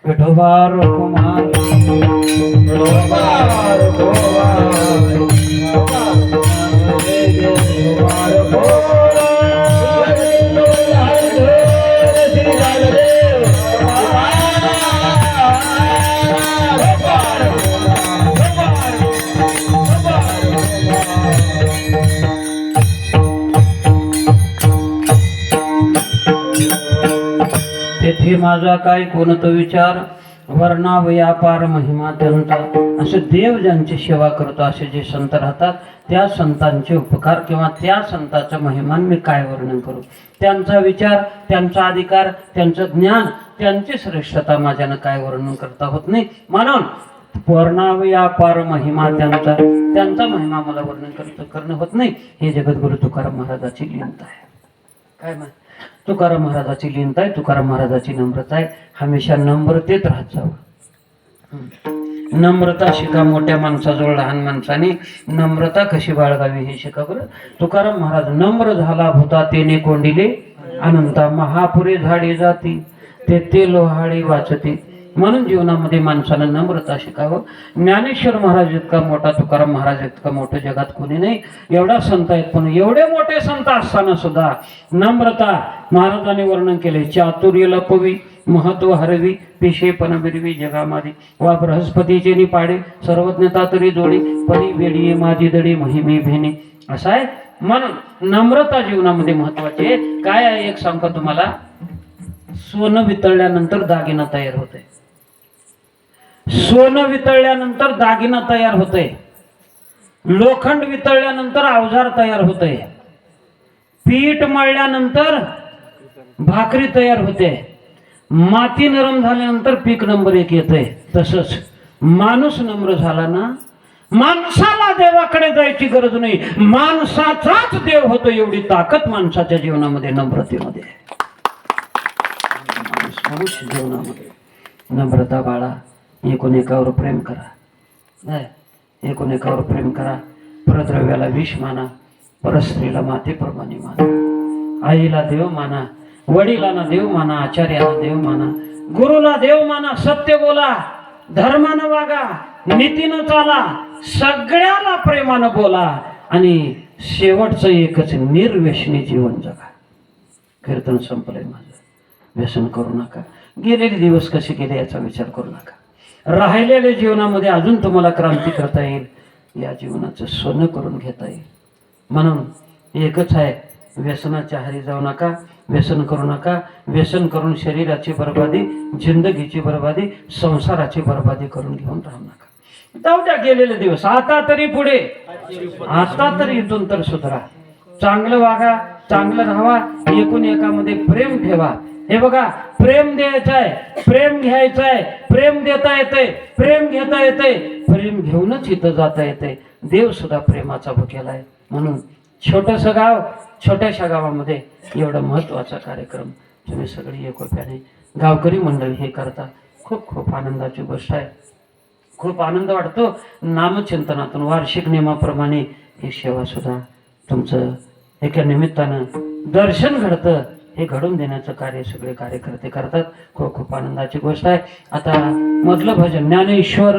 विठोबा कुमार तेथे माझा काय कोणतो विचार वर्णाव व्यापार महिमा त्यांचा. असे देव ज्यांची सेवा करतो असे जे संत राहतात त्या संतांचे उपकार किंवा त्या संतांचा महिमान मी काय वर्णन करू. त्यांचा विचार, त्यांचा अधिकार, त्यांचं ज्ञान, त्यांची श्रेष्ठता माझ्यानं काय वर्णन करता होत नाही. म्हणून वर्णाव व्यापार महिमा त्यांचा, त्यांचा महिमा मला वर्णन करणं होत नाही. हे जगद्गुरु तुकाराम महाराजाची लिहित आहे. काय म्हण तुकाराम महाराजाची लिहित आहे, तुकाराम महाराजाची नम्रता आहे. हमेशा नम्रतेत राहत जावं. नम्रता शिका. मोठ्या माणसाजवळ लहान माणसाने नम्रता कशी बाळगावी हे शिका बरं. तुकाराम महाराज नम्र झाला होता तेने कोंडिले अनंता. महापुरे झाडे जाती ते लोहाळी वाचते. म्हणून जीवनामध्ये माणसानं नम्रता शिकावं. ज्ञानेश्वर महाराज इतका मोठा, तुकाराम महाराज इतका मोठं जगात कोणी नाही. एवढा संत आहेत, पण एवढे मोठे संत असताना सुद्धा नम्रता महाराजांनी वर्णन केले. चातुर्य लपवी महत्व हरवी पेशेपण बिरवी जगामादी. वा बृहस्पतीचे निपाडे सर्वज्ञता तरी जोडी परी वेळी माझी दडी महिमे भेणे. असं आहे. म्हणून नम्रता जीवनामध्ये महत्वाची आहे. काय आहे एक सांगतो तुम्हाला. सोनं वितळल्यानंतर दागिना तयार होते. सोनं वितळल्यानंतर दागिना तयार होते. लोखंड वितळल्यानंतर अवजार तयार होते, पीठ मळल्यानंतर भाकरी तयार होते, माती नरम झाल्यानंतर पीक नंबर 1 येते. तसंच माणूस नम्र झाला ना, माणसाला देवाकडे जायची गरज नाही, माणसाचाच देव होतो एवढी ताकद माणसाच्या जीवनामध्ये नम्रतेमध्ये आहे. मनुष्य जीवनामध्ये नम्रता बाळा. एकूण एकावर प्रेम करा, नाही एकूण एकावर प्रेम करा. परद्रव्याला विष माना, परस्त्रीला मातेप्रमाणे माना. आईला देव माना, वडिलांना देव माना, आचार्याला देव माना, गुरुला देव माना. सत्य बोला, धर्मानं वागा, नीतीनं चाला, सगळ्याला प्रेमानं बोला आणि शेवटचं एकच निर्व्यसनी जीवन जगा. कीर्तन संपलंय माझं. व्यसन करू नका. गेलेले दिवस कसे गेले याचा विचार करू नका. राहिलेल्या जीवनामध्ये अजून तुम्हाला क्रांती करता येईल, या जीवनाचं सोनं करून घेता येईल. म्हणून एकच आहे, व्यसनाच्या आहारी जाऊ नका, व्यसन करू नका. व्यसन करून शरीराची बर्बादी, जिंदगीची बर्बादी, संसाराची बर्बादी करून घेऊन राहू नका. जाऊ द्या गेलेले दिवस. आता तरी पुढे, आता तरी इथून तर सुधरा. चांगलं वागा, चांगलं राहावा, एकूण एकामध्ये प्रेम ठेवा. हे बघा, प्रेम द्यायचं आहे, प्रेम घ्यायचं आहे, प्रेम देता येते, प्रेम घेता येते, प्रेम घेऊनच इथं जाता येते. देव सुद्धा प्रेमाचा भुकेला आहे. म्हणून छोटंसं गाव, छोट्याशा गावामध्ये एवढा महत्वाचा कार्यक्रम तुम्ही सगळी एकोप्याने गावकरी मंडळी हे करता. खूप खूप आनंदाची गोष्ट आहे. खूप आनंद वाटतो. नामचिंतनातून वार्षिक नियमाप्रमाणे ही सेवा सुद्धा तुमचं एका निमित्तानं दर्शन घडतं, हे घडून देण्याचं कार्य सगळे कार्यकर्ते करतात. खूप खूप आनंदाची गोष्ट आहे. आता मधलं भजन ज्ञानेश्वर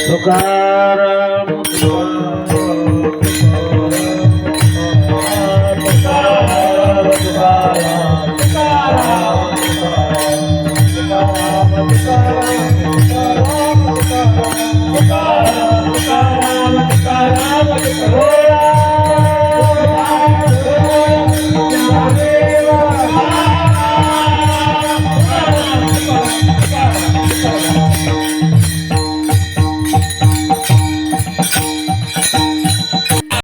तुकाराम तुकाराम